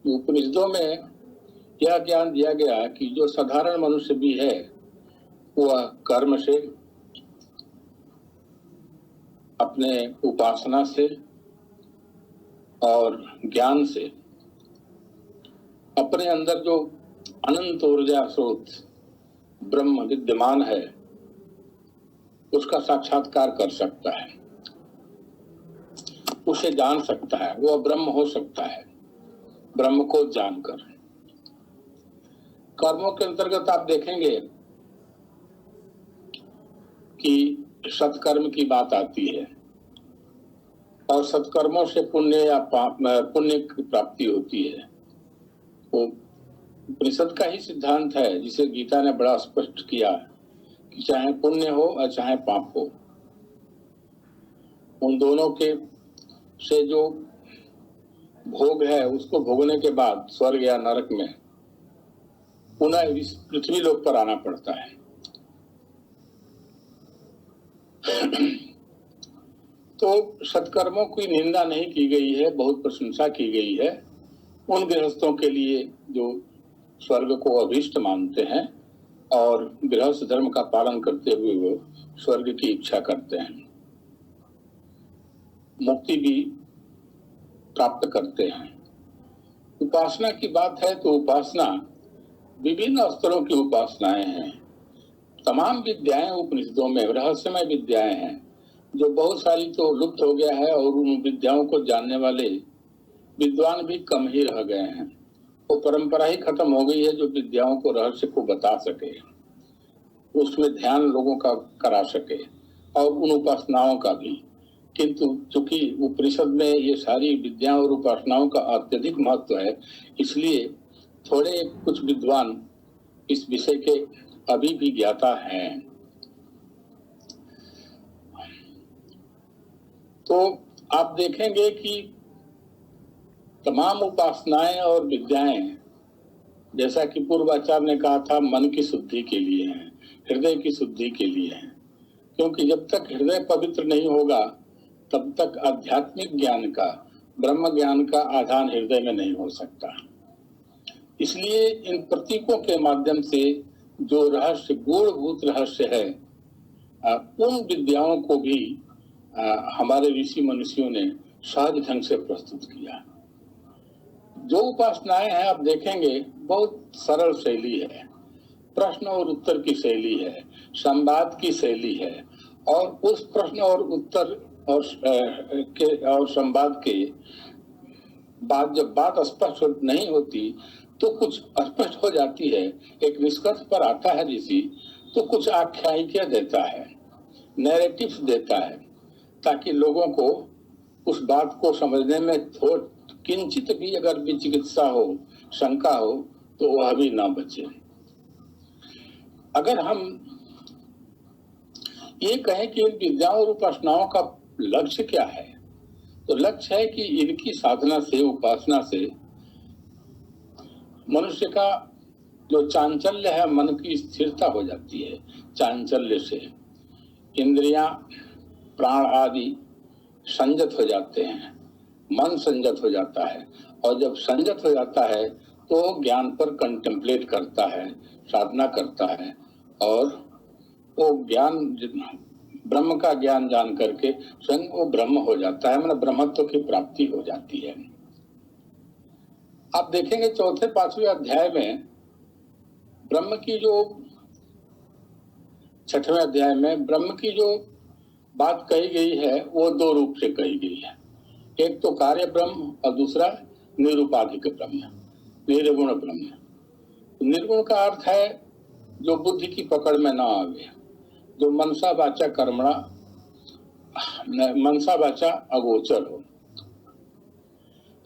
उपनिषदों में यह ज्ञान दिया गया कि जो साधारण मनुष्य भी है वह कर्म से, अपने उपासना से और ज्ञान से अपने अंदर जो अनंत ऊर्जा स्रोत ब्रह्म विद्यमान है उसका साक्षात्कार कर सकता है, उसे जान सकता है, वह ब्रह्म हो सकता है ब्रह्म को जानकर। कर्मों के अंतर्गत आप देखेंगे कि सत्कर्म की बात आती है और सत्कर्मों से पुण्य या पुण्य की प्राप्ति होती है। वो उपनिषद का ही सिद्धांत है जिसे गीता ने बड़ा स्पष्ट किया कि चाहे पुण्य हो और चाहे पाप हो, उन दोनों के से जो भोग है उसको भोगने के बाद स्वर्ग या नरक में पुनः इस पृथ्वी लोक पर आना पड़ता है। तो सत्कर्मों की निंदा नहीं की गई है, बहुत प्रशंसा की गई है उन गृहस्थों के लिए जो स्वर्ग को अभीष्ट मानते हैं और गृहस्थ धर्म का पालन करते हुए वो स्वर्ग की इच्छा करते हैं, मुक्ति भी प्राप्त करते हैं। उपासना की बात है तो उपासना विभिन्न स्तरों की उपासनाएं हैं। तमाम विद्याएं उपनिषदों में रहस्यमय विद्याएं हैं जो बहुत सारी तो लुप्त हो गया है और उन विद्याओं को जानने वाले विद्वान भी कम ही रह गए हैं। वो परंपरा ही खत्म हो गई है जो विद्याओं को रहस्य को बता सके, उसमें ध्यान लोगों का करा सके और उन उपासनाओं का भी। किंतु चूंकि उपनिषद में ये सारी विद्याओं और उपासनाओं का अत्यधिक महत्व है, इसलिए थोड़े कुछ विद्वान इस विषय के अभी भी ज्ञाता हैं। तो आप देखेंगे कि तमाम उपासनाएं और विद्याएं, जैसा कि पूर्वाचार्य ने कहा था, मन की शुद्धि के लिए हैं, हृदय की शुद्धि के लिए हैं, क्योंकि जब तक हृदय पवित्र नहीं होगा तब तक आध्यात्मिक ज्ञान का, ब्रह्म ज्ञान का आधान हृदय में नहीं हो सकता। इसलिए इन प्रतीकों के माध्यम से जो रहस्य, गूढ़भूत रहस्य है, उन विद्याओं को भी हमारे ऋषि मनुष्यों ने सहज ढंग से प्रस्तुत किया। जो उपासनाएं हैं आप देखेंगे बहुत सरल शैली है, प्रश्न और उत्तर की शैली है, संवाद की शैली है, और उस प्रश्न और उत्तर और संवाद के बाद जब बात स्पष्ट नहीं होती तो कुछ स्पष्ट हो जाती है, एक निष्कर्ष पर आता है ऋषि तो कुछ आख्यायिकें देता है, नैरेटिव्स देता है, ताकि लोगों को उस बात को समझने में किंचित भी अगर विचिकित्सा हो, शंका हो, तो वह भी ना बचे। अगर हम ये कहें कि इन विद्याओं और उपासनाओं का लक्ष्य क्या है, तो लक्ष्य है कि इनकी साधना से, उपासना से मनुष्य का जो चांचल्य है, मन की स्थिरता हो जाती है। चांचल्य से इंद्रियां, प्राण आदि संयत हो जाते हैं, मन संयत हो जाता है, और जब संयत हो जाता है तो ज्ञान पर कंटेम्पलेट करता है, साधना करता है, और वो ज्ञान, ब्रह्म का ज्ञान जान करके स्वयं वो ब्रह्म हो जाता है, मतलब ब्रह्मत्व की प्राप्ति हो जाती है। आप देखेंगे चौथे पांचवें अध्याय में ब्रह्म की जो, छठवें अध्याय में ब्रह्म की जो बात कही गई है वो दो रूप से कही गई है। एक तो कार्य ब्रह्म और दूसरा निरुपाधिक ब्रह्म, निर्गुण ब्रह्म। निर्गुण का अर्थ है जो बुद्धि की पकड़ में ना आवे, जो मनसा वाचा कर्मणा, मनसा वाचा अगोचर हो।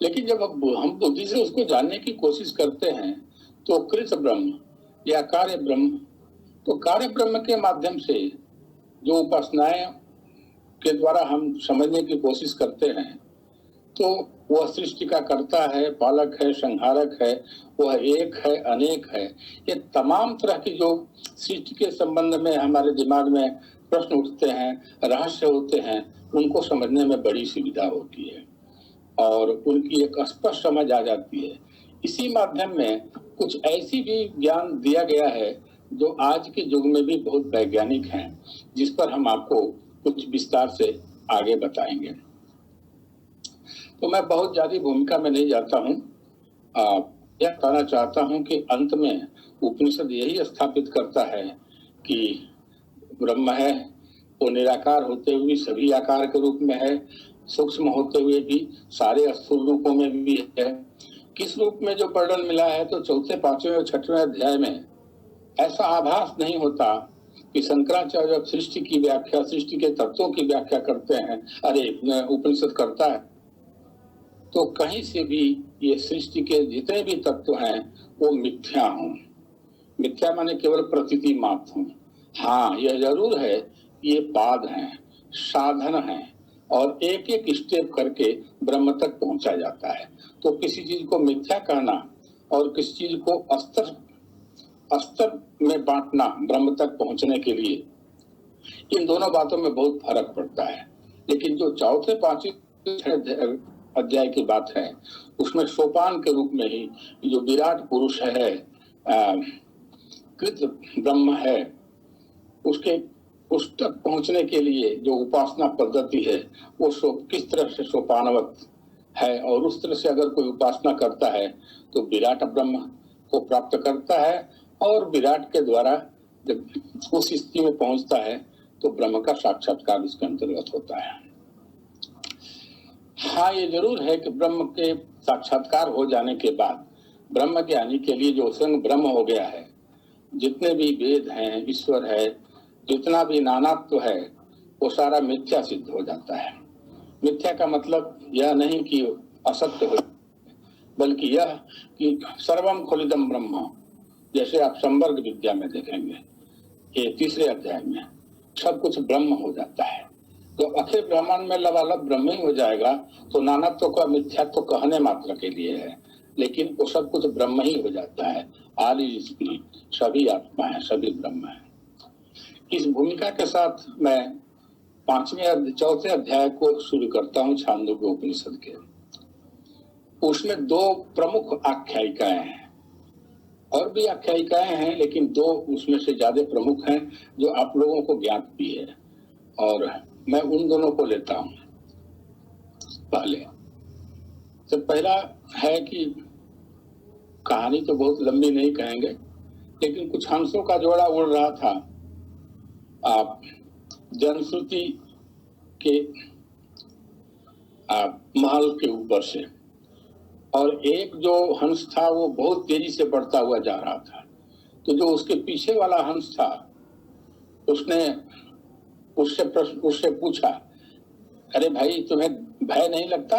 लेकिन जब हम बुद्धि से उसको जानने की कोशिश करते हैं तो कृत ब्रह्म या कार्य ब्रह्म, तो कार्य ब्रह्म के माध्यम से जो उपासनाएं के द्वारा हम समझने की कोशिश करते हैं, तो वह सृष्टि का कर्ता है, पालक है, संहारक है, वह एक है, अनेक है। ये तमाम तरह की जो सृष्टि के संबंध में हमारे दिमाग में प्रश्न उठते हैं, रहस्य होते हैं, उनको समझने में बड़ी सुविधा होती है और उनकी एक स्पष्ट समझ आ जाती है। इसी माध्यम में कुछ ऐसी भी ज्ञान दिया गया है जो आज के युग में भी बहुत वैज्ञानिक हैं, जिस पर हम आपको कुछ विस्तार से आगे बताएंगे। तो मैं बहुत ज्यादा भूमिका में नहीं जाता हूँ। यह कहना चाहता हूँ कि अंत में उपनिषद यही स्थापित करता है कि ब्रह्म है, वो निराकार होते हुए सभी आकार के रूप में है, सूक्ष्म होते हुए भी सारे स्थूल रूपों में भी है। किस रूप में जो वर्णन मिला है, तो चौथे, पांचवें और छठवें अध्याय में ऐसा आभास नहीं होता कि शंकराचार्य जब सृष्टि की व्याख्या, सृष्टि के तत्वों की व्याख्या करते हैं, उपनिषद करता है, तो कहीं से भी ये सृष्टि के जितने भी तत्व हैं वो मिथ्या हों। मिथ्या माने केवल प्रतीति मात्र हों। हाँ, यह जरूर है ये पाद हैं, साधन हैं, और एक एक स्टेप करके ब्रह्म तक पहुंचा जाता है। तो किसी चीज को मिथ्या कहना और किसी चीज को अस्तर में बांटना ब्रह्म तक पहुंचने के लिए, इन दोनों बातों में बहुत फर्क पड़ता है। लेकिन जो चौथे, पांचवें अध्याय की बात है, उसमें सोपान के रूप में ही जो विराट पुरुष है, कृत ब्रह्म है, उसके उस तक पहुंचने के लिए जो उपासना पद्धति है वो किस तरह से सोपानवत है, और उस तरह से अगर कोई उपासना करता है तो विराट ब्रह्म को प्राप्त करता है, और विराट के द्वारा जब उस स्थिति में पहुंचता है तो ब्रह्म का साक्षात्कार इसके अंतर्गत होता है। हाँ, ये जरूर है कि ब्रह्म के साक्षात्कार हो जाने के बाद ब्रह्म ज्ञानी के लिए जो स्वयं ब्रह्म हो गया है, जितने भी वेद हैं, ईश्वर है, जितना भी नानात्व है, वो सारा मिथ्या सिद्ध हो जाता है। मिथ्या का मतलब यह नहीं कि असत्य हो, बल्कि यह कि सर्वम खलिदम ब्रह्म, जैसे आप संवर्ग विद्या में देखेंगे, ये तीसरे अध्याय में सब कुछ ब्रह्म हो जाता है। तो अखिल ब्रह्मांड में लबालब ब्रह्म ही हो जाएगा, तो नानात्व का मिथ्यात्व कहने मात्र के लिए है, लेकिन वो सब कुछ ब्रह्म ही हो जाता है। ऑल इज स्पिरिट, सभी आत्मा है, सभी ब्रह्म है। इस भूमिका के साथ मैं चौथे अध्याय को शुरू करता हूँ, छांदोग्य उपनिषद के। उसमें दो प्रमुख आख्यायिकाएं हैं, और भी आख्यायिकाएं हैं, लेकिन दो उसमें से ज्यादा प्रमुख हैं जो आप लोगों को ज्ञात भी है, और मैं उन दोनों को लेता हूं। पहले तो पहला है कि कहानी तो बहुत लंबी नहीं कहेंगे, लेकिन कुछ हंसों का जोड़ा उड़ रहा था आप जनश्रुति के महल के ऊपर से, और एक जो हंस था वो बहुत तेजी से बढ़ता हुआ जा रहा था। तो जो उसके पीछे वाला हंस था, उसने उससे पूछा, अरे भाई, तुम्हें भय नहीं लगता?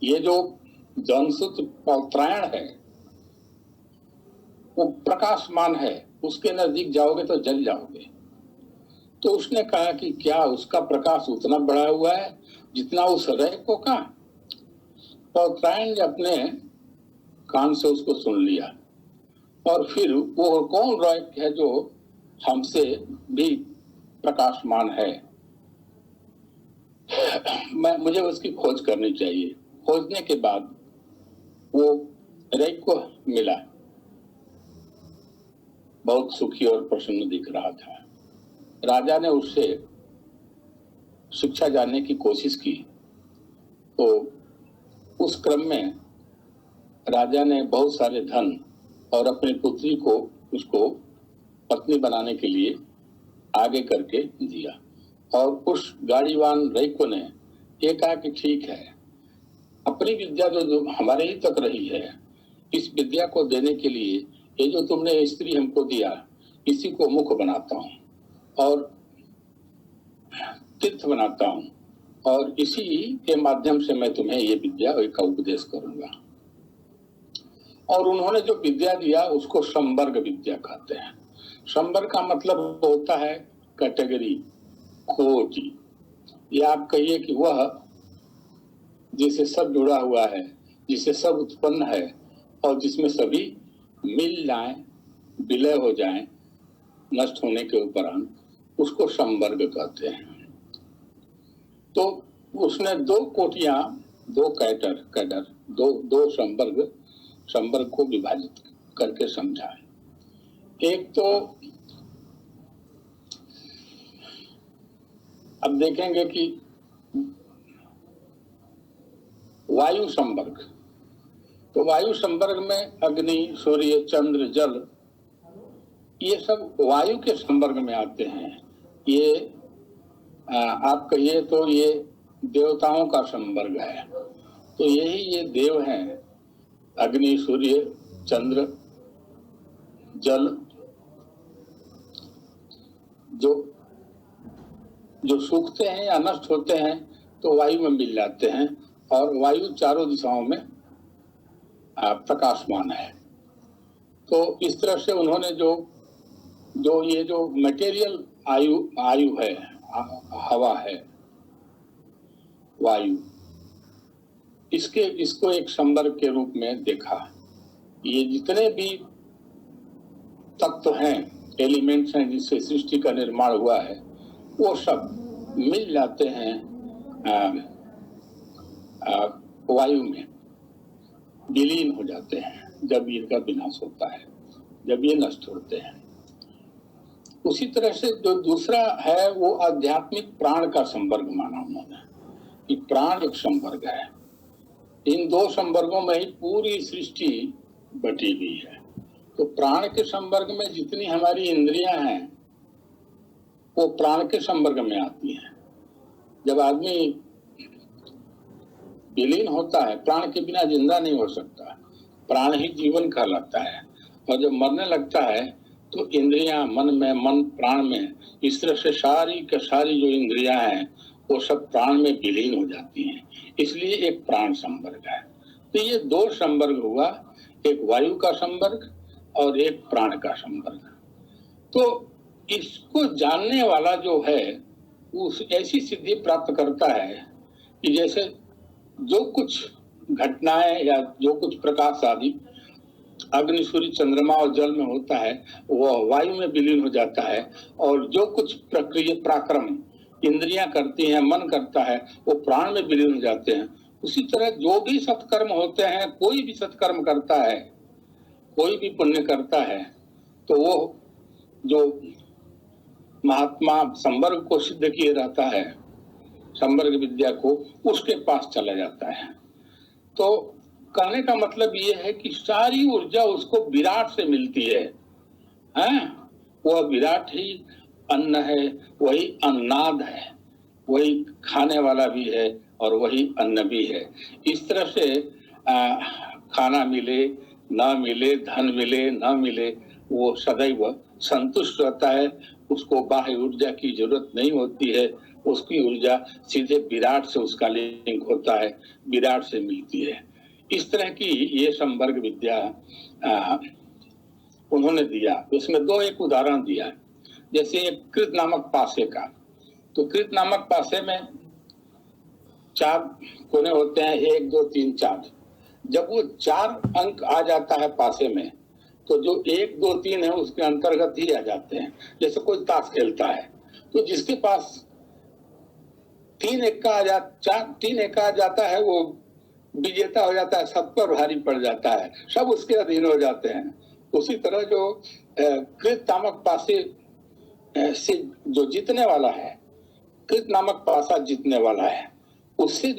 ये जो जनसुत पौत्रायण है वो प्रकाशमान है, उसके नजदीक जाओगे तो जल जाओगे। तो उसने कहा कि क्या उसका प्रकाश उतना बढ़ा हुआ है जितना उस रैको का? पौत्रायण ने अपने कान से उसको सुन लिया, और फिर वो कौन रैक है जो हमसे भी प्रकाशमान है, मुझे उसकी खोज करनी चाहिए। खोजने के बाद वो रैक को मिला, बहुत सुखी और प्रसन्न दिख रहा था। राजा ने उससे शिक्षा जानने की कोशिश की, तो उस क्रम में राजा ने बहुत सारे धन और अपनी पुत्री को उसको पत्नी बनाने के लिए आगे करके दिया, और उस गाड़ीवान रैको ने ये कहा कि ठीक है, अपनी विद्या जो हमारे ही तक रही है, इस विद्या को देने के लिए ये जो तुमने स्त्री हमको दिया, इसी को मुख बनाता हूँ और तीर्थ बनाता हूँ, और इसी के माध्यम से मैं तुम्हें ये विद्या का उपदेश करूंगा। और उन्होंने जो विद्या दिया उसको संवर्ग विद्या कहते हैं। संवर्ग का मतलब होता है कैटेगरी, कोटि, या आप कहिए कि वह जिसे सब जुड़ा हुआ है, जिसे सब उत्पन्न है, और जिसमें सभी मिल जाएं, विलय हो जाएं नष्ट होने के उपरांत, उसको संवर्ग कहते हैं। तो उसने दो कोटियां, दो कैडर, दो संवर्ग संवर्ग को विभाजित करके समझा है। एक तो अब देखेंगे कि वायु संवर्ग, तो वायु संवर्ग में अग्नि, सूर्य, चंद्र, जल, ये सब वायु के संवर्ग में आते हैं। ये आप कहिए तो ये देवताओं का संवर्ग है। तो यही ये देव हैं, अग्नि, सूर्य, चंद्र, जल, जो सूखते हैं या नष्ट होते हैं तो वायु में मिल जाते हैं, और वायु चारों दिशाओं में प्रकाशमान है। तो इस तरह से उन्होंने जो ये जो मटेरियल आयु है, हवा है, वायु, इसको एक संवर्ग के रूप में देखा। ये जितने भी तत्व हैं, एलिमेंट्स हैं जिससे सृष्टि का निर्माण हुआ है, वो सब मिल जाते हैं वायु में, विलीन हो जाते हैं जब इनका विनाश होता है, जब ये नष्ट होते हैं। उसी तरह से जो दूसरा है वो आध्यात्मिक प्राण का संवर्ग माना उन्होंने, कि प्राण एक संवर्ग है। इन दो संवर्गों में ही पूरी सृष्टि बटी हुई है। तो प्राण के संवर्ग में जितनी हमारी इंद्रियां हैं वो प्राण के संवर्ग में आती हैं। जब आदमी विलीन होता है, प्राण के बिना जिंदा नहीं हो सकता, प्राण ही जीवन कहलाता है। और जब मरने लगता है तो इंद्रियां मन में, मन प्राण में, इस तरह से सारी के सारी जो इंद्रियां हैं वो सब प्राण में विलीन हो जाती हैं। इसलिए एक प्राण संवर्ग है। तो ये दो संवर्ग हुआ, एक वायु का संवर्ग और एक प्राण का संवर्ग। तो इसको जानने वाला जो है उस ऐसी सिद्धि प्राप्त करता है कि जैसे जो कुछ घटनाएं या जो कुछ प्रकाश आदि अग्नि, सूर्य, चंद्रमा और जल में होता है वह वायु में विलीन हो जाता है, और जो कुछ प्रक्रिया पराक्रम इंद्रियां करती हैं, मन करता है, वो प्राण में विलीन हो जाते हैं। उसी तरह जो भी सत्कर्म होते हैं, कोई भी सत्कर्म करता है, कोई भी पुण्य करता है, तो वो जो महात्मा संवर्ग को सिद्ध किए रहता है, संवर्ग विद्या को, उसके पास चला जाता है। तो कहने का मतलब ये है कि सारी ऊर्जा उसको विराट से मिलती है, वह विराट ही अन्न है, वही अन्नाद है, वही खाने वाला भी है और वही अन्न भी है। इस तरह से खाना मिले ना मिले, धन मिले ना मिले, वो सदैव संतुष्ट रहता है। उसको बाह्य ऊर्जा की जरूरत नहीं होती है, उसकी ऊर्जा सीधे विराट से उसका लिंक होता है, विराट से मिलती है। इस तरह की ये संवर्ग विद्या उन्होंने दिया। इसमें दो एक उदाहरण दिया, जैसे एक कृत नामक पासे का। तो कृत नामक पासे में 4 कोने होते हैं, 1 2 3 4। जब वो 4 अंक आ जाता है पासे में, तो जो 1 2 3 है उसके अंतर्गत ही आ जाते हैं। जैसे कोई ताश खेलता है, तो जिसके पास 3 एक आ जाता है वो विजेता हो जाता है, सब पर भारी पड़ जाता है, सब उसके अधीन हो जाते हैं। उसी तरह जो कृत नामक पासे से जो जीतने वाला है, कृत नामक पासा जीतने वाला है, उसे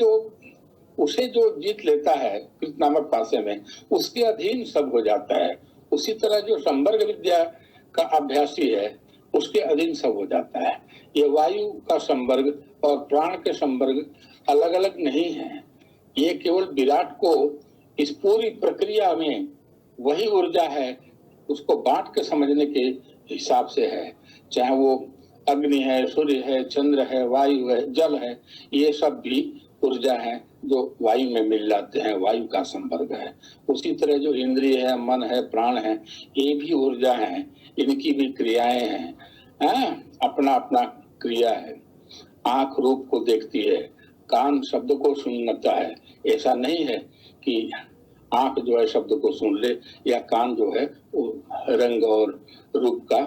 जो जीत लेता है कृत नामक पासे में, उसके अधीन सब हो जाता है। उसी तरह जो संवर्ग विद्या का अभ्यासी है उसके अधीन सब हो जाता है। ये वायु का संवर्ग और प्राण के संवर्ग अलग अलग नहीं है, ये केवल विराट को इस पूरी प्रक्रिया में वही ऊर्जा है, उसको बांट के समझने के हिसाब से है। चाहे वो अग्नि है, सूर्य है, चंद्र है, वायु है, जल है, ये सब भी ऊर्जा है जो वायु में मिल जाते हैं, वायु का संवर्ग है। उसी तरह जो इंद्रिय है, मन है, प्राण है, ये भी ऊर्जा है, इनकी भी क्रियाएं हैं, अपना अपना क्रिया है। आंख रूप को देखती है, कान शब्द को सुनता है। ऐसा नहीं है कि आंख जो है शब्द को सुन ले या कान जो है वो रंग और रूप का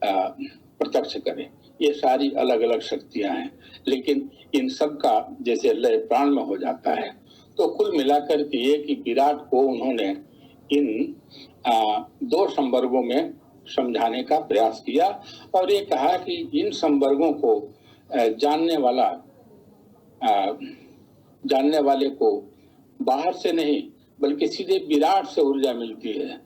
प्रत्यक्ष करे। ये सारी अलग अलग शक्तियां हैं, लेकिन इन सब का जैसे लय प्राण में हो जाता है। तो कुल मिलाकर के ये कि विराट को उन्होंने इन दो संवर्गों में समझाने का प्रयास किया और ये कहा कि इन संवर्गों को जानने वाले को बाहर से नहीं बल्कि सीधे विराट से ऊर्जा मिलती है,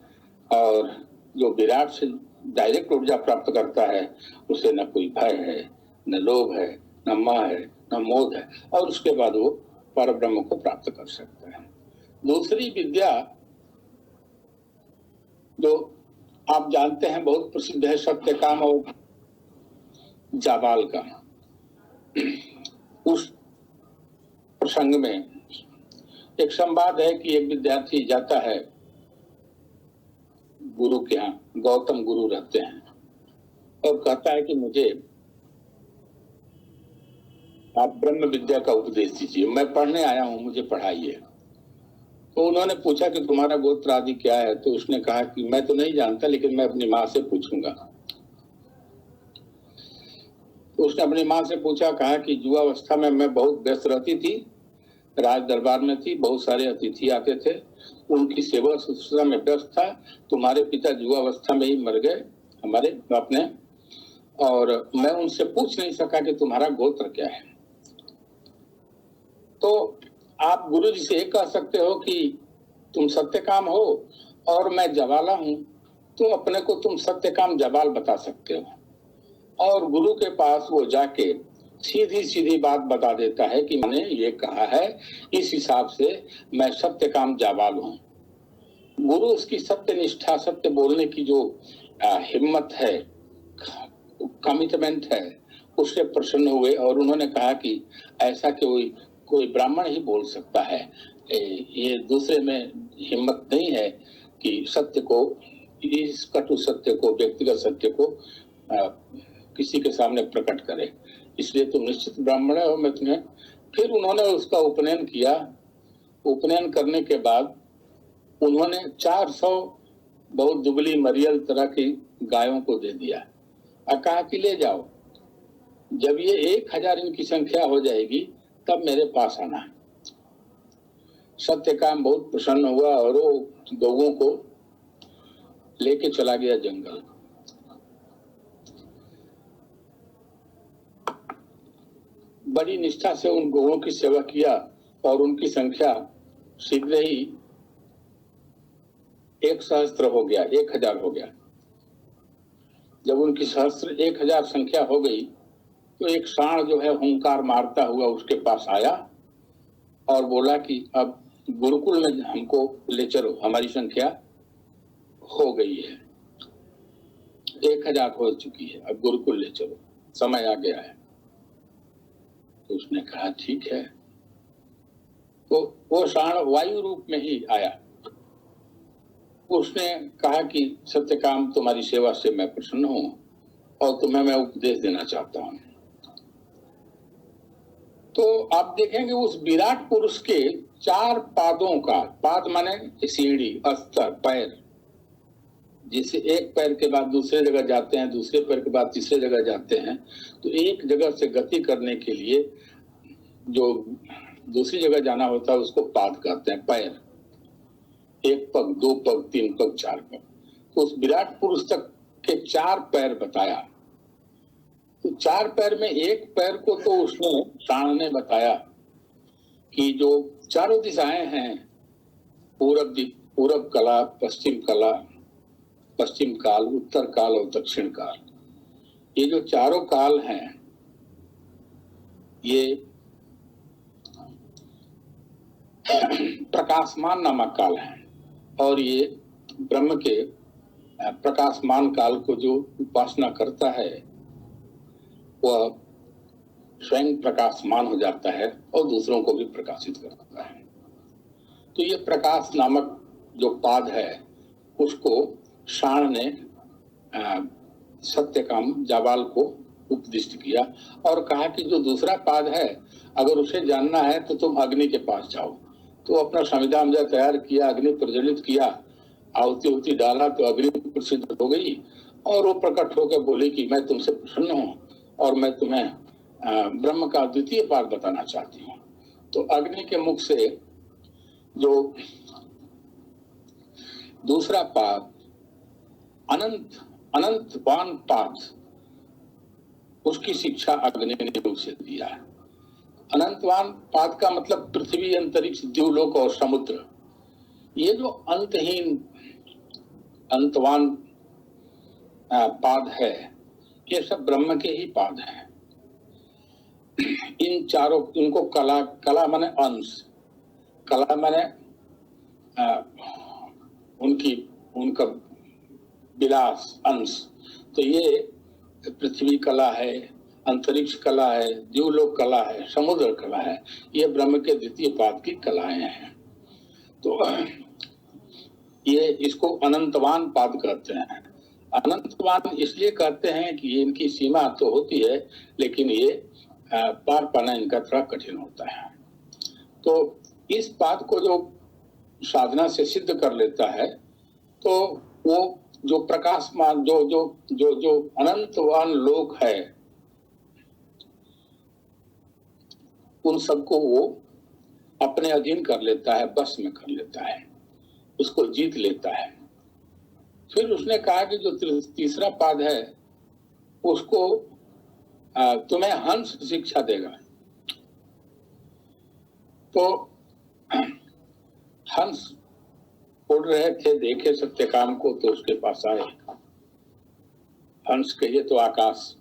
और जो विराट से डायरेक्ट ऊर्जा प्राप्त करता है उसे न कोई भय है, न लोभ है, न मोह है, न मोह है, और उसके बाद वो परब्रह्म को प्राप्त कर सकता है। दूसरी विद्या जो आप जानते हैं बहुत प्रसिद्ध है, सत्यकाम और जाबाल का। उस प्रसंग में एक संवाद है कि एक विद्यार्थी जाता है गुरु के यहाँ, गौतम गुरु रहते हैं, और कहता है कि मुझे आप ब्रह्म विद्या का उपदेश दीजिए, मैं पढ़ने आया हूं, मुझे पढ़ाइए। तो उन्होंने पूछा कि तुम्हारा गोत्र आदि क्या है? तो उसने कहा कि मैं तो नहीं जानता, लेकिन मैं अपनी माँ से पूछूंगा। तो उसने अपनी माँ से पूछा, कहा कि युवावस्था में मैं बहुत व्यस्त रहती थी, राज दरबार में थी, बहुत सारे अतिथि आते थे, उनकी सेवा शुश्रूषा में व्यस्त था। तुम्हारे पिता युवावस्था में ही मर गए हमारे बाप ने, और मैं उनसे पूछ नहीं सका कि तुम्हारा गोत्र क्या है। तो आप गुरु जी से ये कह सकते हो कि तुम सत्यकाम हो और मैं जवाला हूं, तो अपने को तुम सत्यकाम जवाल बता सकते हो, और गुरु के पास वो जाके सीधी सीधी बात बता देता है कि मैंने ये कहा है, इस हिसाब से मैं सत्यकाम जाबाल हूं। गुरु उसकी सत्य निष्ठा, सत्य बोलने की जो हिम्मत है, कमिटमेंट है, उससे प्रसन्न हुए और उन्होंने कहा कि ऐसा कोई ब्राह्मण ही बोल सकता है, ये दूसरे में हिम्मत नहीं है कि सत्य को, इस कटु सत्य को, व्यक्तिगत सत्य को किसी के सामने प्रकट करे, इसलिए तुम निश्चित ब्राह्मण हो, मैं तुम्हें। फिर उन्होंने उसका उपनयन किया। उपनयन करने के बाद उन्होंने 400 बहुत दुबली मरियल तरह की गायों को दे दिया और कहा कि ले जाओ, जब ये 1000 इनकी संख्या हो जाएगी तब मेरे पास आना है। सत्यकाम बहुत प्रसन्न हुआ और वो गौओं को लेके चला गया जंगल। बड़ी निष्ठा से उन गौओं की सेवा किया और उनकी संख्या शीघ्र ही 1,000 हो गया, 1000 हो गया। जब उनकी 1000 संख्या हो गई तो एक सांड जो है हुंकार मारता हुआ उसके पास आया और बोला कि अब गुरुकुल में हमको ले चलो, हमारी संख्या हो गई है, 1000 हो चुकी है, अब गुरुकुल ले चलो, समय आ गया है। तो उसने कहा ठीक है। तो वो सांड वायु रूप में ही आया। उसने कहा कि सत्यकाम, तुम्हारी सेवा से मैं प्रसन्न हूं और तुम्हें मैं उपदेश देना चाहता हूं। तो आप देखेंगे उस विराट पुरुष के 4 पादों का, पाद माने सीढ़ी, अस्तर, पैर, जिसे एक पैर के बाद दूसरे जगह जाते हैं, दूसरे पैर के बाद तीसरे जगह जाते हैं, तो एक जगह से गति करने के लिए जो दूसरी जगह जाना होता है उसको पाद कहते हैं, पैर। 1 पग, 2 पग, 3 पग, 4 पग। तो उस विराट पुरुष तक के 4 पैर बताया। तो 4 पैर में एक पैर को तो उसने, सांड ने बताया कि जो चारों दिशाएं हैं, पूरब कला, पश्चिम काल, उत्तर काल और दक्षिण काल, ये जो चारों काल हैं ये प्रकाशमान नामक काल है, और ये ब्रह्म के प्रकाशमान काल को जो उपासना करता है वह स्वयं प्रकाशमान हो जाता है और दूसरों को भी प्रकाशित करता है। तो ये प्रकाश नामक जो पाद है उसको सांड ने सत्यकाम जाबाल को उपदिष्ट किया और कहा कि जो दूसरा पाद है अगर उसे जानना है तो तुम अग्नि के पास जाओ। तो अपना संविधान तैयार किया, अग्नि प्रज्वलित किया, आहुति डाला तो अग्नि प्रसिद्ध हो गई और वो प्रकट होकर बोली कि मैं तुमसे प्रसन्न हूँ और मैं तुम्हें ब्रह्म का द्वितीय पाद बताना चाहती हूँ। तो अग्नि के मुख से जो दूसरा पाद अनंत अनंतवान पाद, उसकी शिक्षा अग्नि ने उसे दिया है। अनंतवान पाद का मतलब पृथ्वी, अंतरिक्ष, द्युलोक और समुद्र। ये जो अंतहीन अंतवान पाद है, ये सब ब्रह्म के ही पाद हैं। इन चारों, इनको कला माने अंश, कला माने उनका विलास, अंश। तो ये पृथ्वी कला है, अंतरिक्ष कला है, द्युलोक कला है, समुद्र कला है। ये ब्रह्म के द्वितीय पाद की कलाएं हैं। तो ये इसको अनंतवान पाद कहते हैं। अनंतवान इसलिए कहते हैं कि इनकी सीमा तो होती है, लेकिन ये पार पाना इनका थोड़ा कठिन होता है। तो इस पाद को जो साधना से सिद्ध कर लेता है, तो वो जो प्रकाशमान, जो जो जो जो अनंतवान लोक है, उन सबको वो अपने अधीन कर लेता है, बस में कर लेता है, उसको जीत लेता है। फिर उसने कहा कि जो तीसरा पाद है, उसको तुम्हें हंस शिक्षा देगा। तो हंस उड़ रहे थे, देखे सत्यकाम को, तो उसके पास आए। हंस कहिए तो आकाश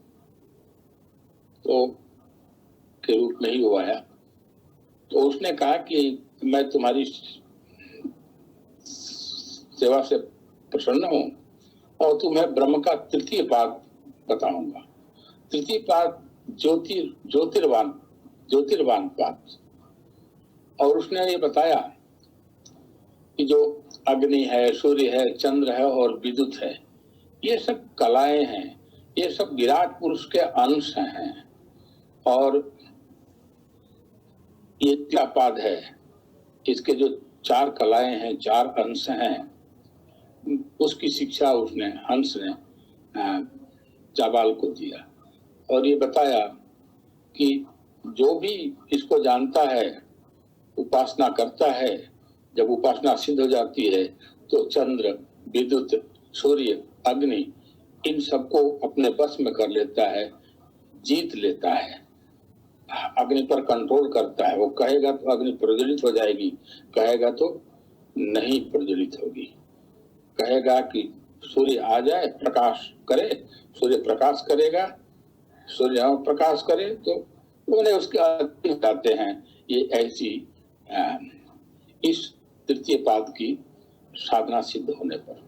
तो के रूप में ही वो आया। तो उसने कहा कि मैं तुम्हारी सेवा से प्रसन्न हूं और तुम्हें ब्रह्म का तृतीय पाद बताऊंगा। तृतीय पाद ज्योतिर्वान पाद। और उसने ये बताया कि जो अग्नि है, सूर्य है, चंद्र है और विद्युत है, ये सब कलाएं हैं, ये सब विराट पुरुष के अंश हैं। और ये क्या पाद है, इसके जो चार कलाएं हैं, चार अंश हैं, उसकी शिक्षा उसने, हंस ने जाबाल को दिया। और ये बताया कि जो भी इसको जानता है, उपासना करता है, जब उपासना सिद्ध हो जाती है तो चंद्र, विद्युत, सूर्य, अग्नि, इन सबको अपने बस में कर लेता है, जीत लेता है, अग्नि पर कंट्रोल करता है। वो कहेगा तो अग्नि प्रज्वलित हो जाएगी, कहेगा तो नहीं प्रज्वलित होगी। कहेगा कि सूर्य आ जाए, प्रकाश करे, सूर्य प्रकाश करेगा, सूर्य प्रकाश करे, तो उन्हें उसके अधीन जाते हैं। ये ऐसी इस तृतीय पाद की साधना सिद्ध होने पर।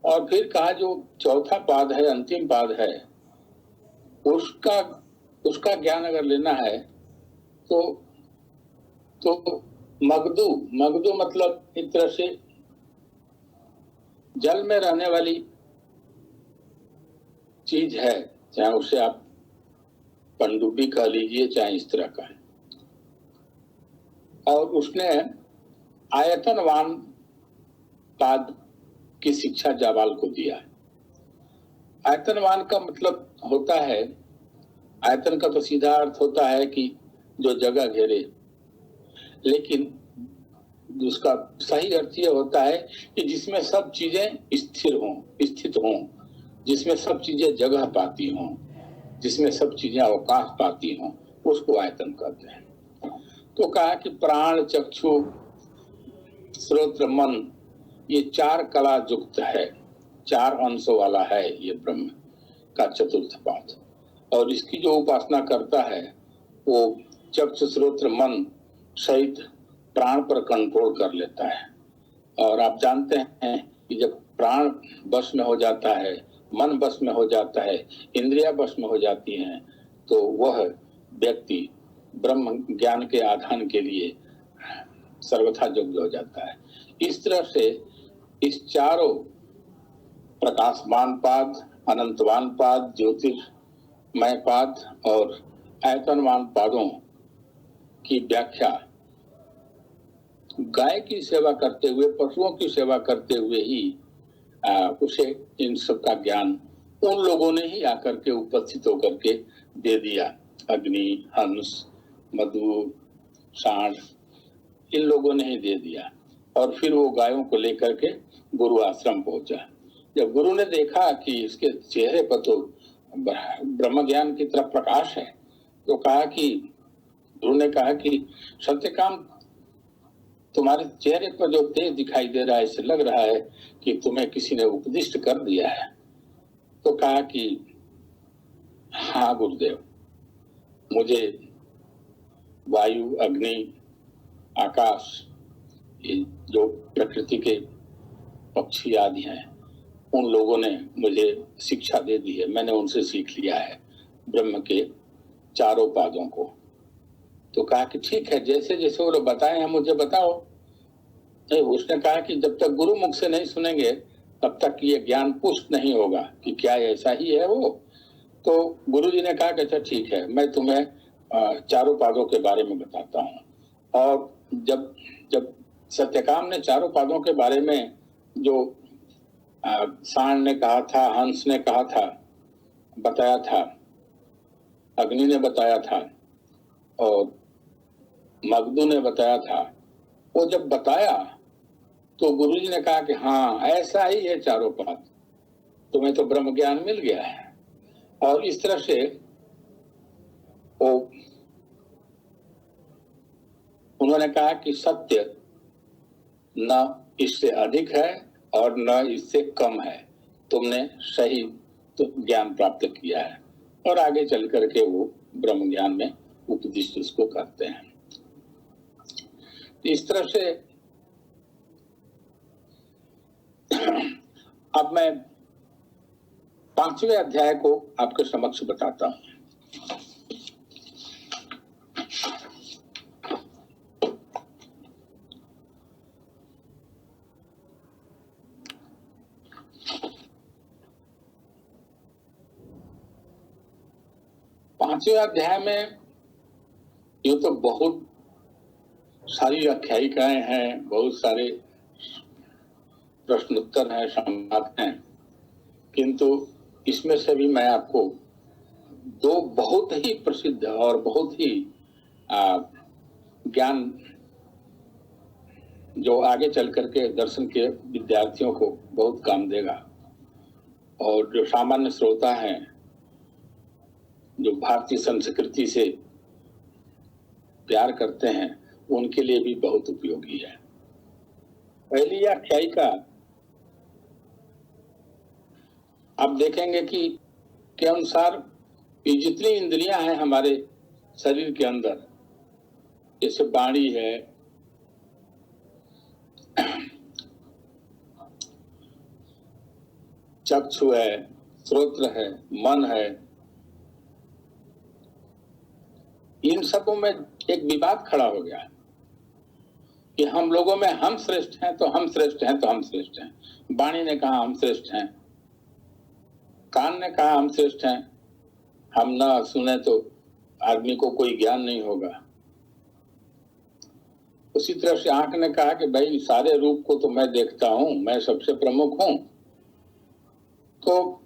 और फिर कहा जो चौथा पाद है, अंतिम पाद है, उसका ज्ञान अगर लेना है तो मगदू मतलब एक तरह से जल में रहने वाली चीज है, चाहे उसे आप पनडुब्बी कह लीजिए, चाहे इस तरह का है। और उसने आयतनवान पाद की शिक्षा जाबाल को दिया है। आयतनवान का मतलब होता है, आयतन का तो सीधा अर्थ होता है कि जो जगह घेरे, लेकिन उसका सही अर्थ ये होता है कि जिसमें सब चीजें स्थित हों, जिसमें सब चीजें जगह पाती हों, जिसमें सब चीजें अवकाश पाती हों, उसको आयतन कहते हैं। तो कहा कि प्राण, चक्षु, श्रोत्र, मन, ये चार कला युक्त है, चार अंशों वाला है ये ब्रह्म का चतुर्थ पाद। और इसकी जो उपासना करता है वो चक्षु, श्रोत्र, मन सहित प्राण पर कंट्रोल कर लेता है। और आप जानते हैं कि जब प्राण बस में हो जाता है, मन बस में हो जाता है, इंद्रियां बस में हो जाती हैं, तो वह व्यक्ति ब्रह्म ज्ञान के आधान के लिए सर्वथा योग्य हो जाता है। इस तरह से इस चारों प्रकाशमान पाद, अनंतवान पाद, ज्योतिर्मय पाद और आयतनवान पादों की व्याख्या गाय की सेवा करते हुए, पशुओं की सेवा करते हुए ही उसे इन सब का ज्ञान उन लोगों ने ही आकर के उपस्थित होकर के दे दिया। अग्नि, हंस, मधु, सांड, इन लोगों ने ही दे दिया। और फिर वो गायों को लेकर के गुरु आश्रम पहुंचा। जब गुरु ने देखा कि इसके चेहरे पर तो ब्रह्म ज्ञान की तरफ प्रकाश है, तो गुरु ने कहा कि सत्यकाम, तुम्हारे चेहरे पर जो तेज दिखाई दे रहा है, इससे लग रहा है कि तुम्हें किसी ने उपदिष्ट कर दिया है। तो कहा कि हाँ गुरुदेव, मुझे वायु, अग्नि, आकाश, ये जो प्रकृति के पक्षी आदि हैं, उन लोगों ने मुझे शिक्षा दे दी है। मैंने उनसे सीख लिया है ब्रह्म के चारों पादों को। तो कहा कि ठीक है, जैसे जैसे वो लोग बताए हैं मुझे बताओ। नहीं, उसने कहा कि जब तक गुरु मुख से नहीं सुनेंगे तब तक ये ज्ञान पुष्ट नहीं होगा कि क्या ऐसा ही है वो। तो गुरु जी ने कहा कि अच्छा ठीक है, मैं तुम्हें चारों पादों के बारे में बताता हूँ। और जब जब सत्यकाम ने चारों पादों के बारे में जो सांड ने कहा था, हंस ने कहा था, बताया था, अग्नि ने बताया था और मगधु ने बताया था, वो जब बताया तो गुरु जी ने कहा कि हाँ ऐसा ही है चारों पाद, तुम्हें तो ब्रह्म ज्ञान मिल गया है। और इस तरह से वो उन्होंने कहा कि सत्य न इससे अधिक है और न इससे कम है, तुमने सही तो ज्ञान प्राप्त किया है। और आगे चल करके वो ब्रह्म ज्ञान में उपदिष्ट उसको करते हैं। इस तरह से अब मैं 5वें अध्याय को आपके समक्ष बताता हूं। पांचवें अध्याय में ये तो बहुत सारी आख्यायिकाएं हैं, बहुत सारे प्रश्नोत्तर हैं, संवाद हैं, किंतु इसमें से भी मैं आपको दो बहुत ही प्रसिद्ध और बहुत ही ज्ञान जो आगे चल करके दर्शन के विद्यार्थियों को बहुत काम देगा, और जो सामान्य श्रोता हैं, जो भारतीय संस्कृति से प्यार करते हैं, उनके लिए भी बहुत उपयोगी है। पहली आख्यायिका आप देखेंगे कि के अनुसार ये जितनी इंद्रियां हैं हमारे शरीर के अंदर, जैसे वाणी है, चक्षु है, श्रोत्र है, मन है, इन सबों में एक विवाद खड़ा हो गया कि हम लोगों में हम श्रेष्ठ हैं तो हम श्रेष्ठ हैं तो हम श्रेष्ठ हैं। वाणी ने कहा हम श्रेष्ठ हैं, कान ने कहा हम श्रेष्ठ हैं, हम ना सुने तो आदमी को कोई ज्ञान नहीं होगा। उसी तरह से आंख ने कहा कि भाई सारे रूप को तो मैं देखता हूं, मैं सबसे प्रमुख हूं। तो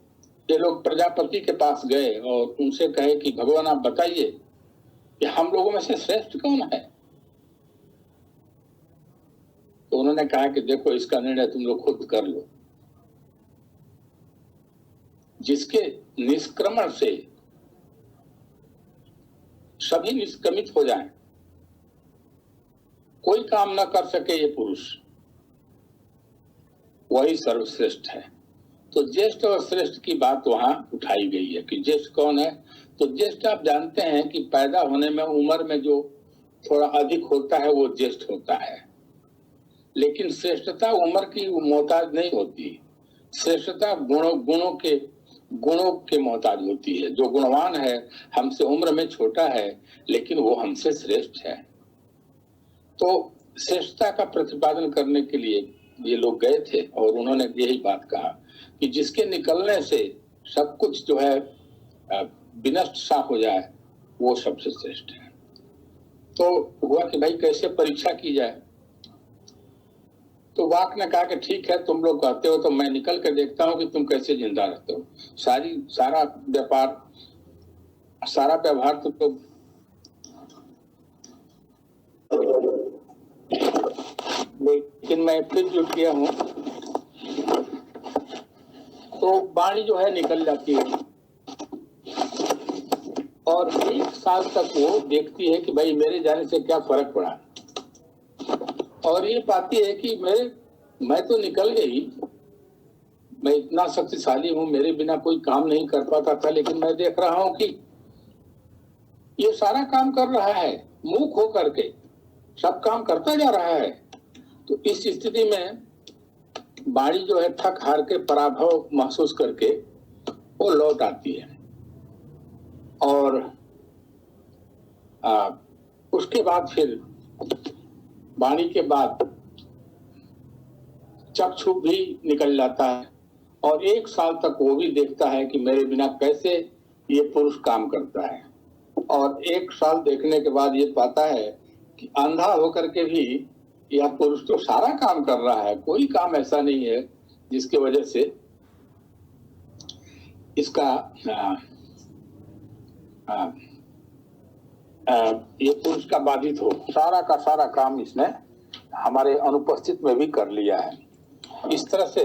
ये लोग प्रजापति के पास गए और उनसे कहे कि भगवान आप बताइए कि हम लोगों में से श्रेष्ठ कौन है। तो उन्होंने कहा कि देखो इसका निर्णय तुम लोग खुद कर लो। जिसके निष्क्रमण से सभी निष्क्रमित हो जाएं, कोई काम न कर सके ये पुरुष, वही सर्वश्रेष्ठ है। तो ज्येष्ठ और श्रेष्ठ की बात वहां उठाई गई है कि ज्येष्ठ कौन है। तो ज्येष्ठ आप जानते हैं कि पैदा होने में उम्र में जो थोड़ा अधिक होता है वो ज्येष्ठ होता है, लेकिन श्रेष्ठता उम्र की मोहताज नहीं होती। श्रेष्ठता गुणों के मोहताज होती है। जो गुणवान है हमसे उम्र में छोटा है, लेकिन वो हमसे श्रेष्ठ है। तो श्रेष्ठता का प्रतिपादन करने के लिए ये लोग गए थे और उन्होंने यही बात कहा कि जिसके निकलने से सब कुछ जो है विनष्ट सा हो जाए, वो सबसे श्रेष्ठ है। तो हुआ कि भाई कैसे परीक्षा की जाए। तो वाक ने कहा कि ठीक है, तुम लोग कहते हो तो मैं निकल कर देखता हूं कि तुम कैसे जिंदा रहते हो। सारा व्यवहार तो लेकिन मैं फिर जुट गया हूँ। तो वाणी जो है निकल जाती है और 1 साल तक वो देखती है कि भाई मेरे जाने से क्या फर्क पड़ा, और ये पाती है कि मैं तो निकल गई, मैं इतना शक्तिशाली हूं, मेरे बिना कोई काम नहीं कर पाता था, लेकिन मैं देख रहा हूं कि ये सारा काम कर रहा है, मूक होकर के सब काम करता जा रहा है। तो इस स्थिति में बाड़ी जो है थक हार के पराभव महसूस करके वो लौट आती है। और उसके बाद फिर वाणी के बाद चक्षु भी निकल जाता है और 1 साल तक वो भी देखता है कि मेरे बिना कैसे ये पुरुष काम करता है। और 1 साल देखने के बाद ये पाता है कि अंधा होकर के भी यह पुरुष तो सारा काम कर रहा है, कोई काम ऐसा नहीं है जिसकी वजह से इसका ये पुरुष का बाधित हो। सारा का सारा काम इसने हमारे अनुपस्थित में भी कर लिया है। इस तरह से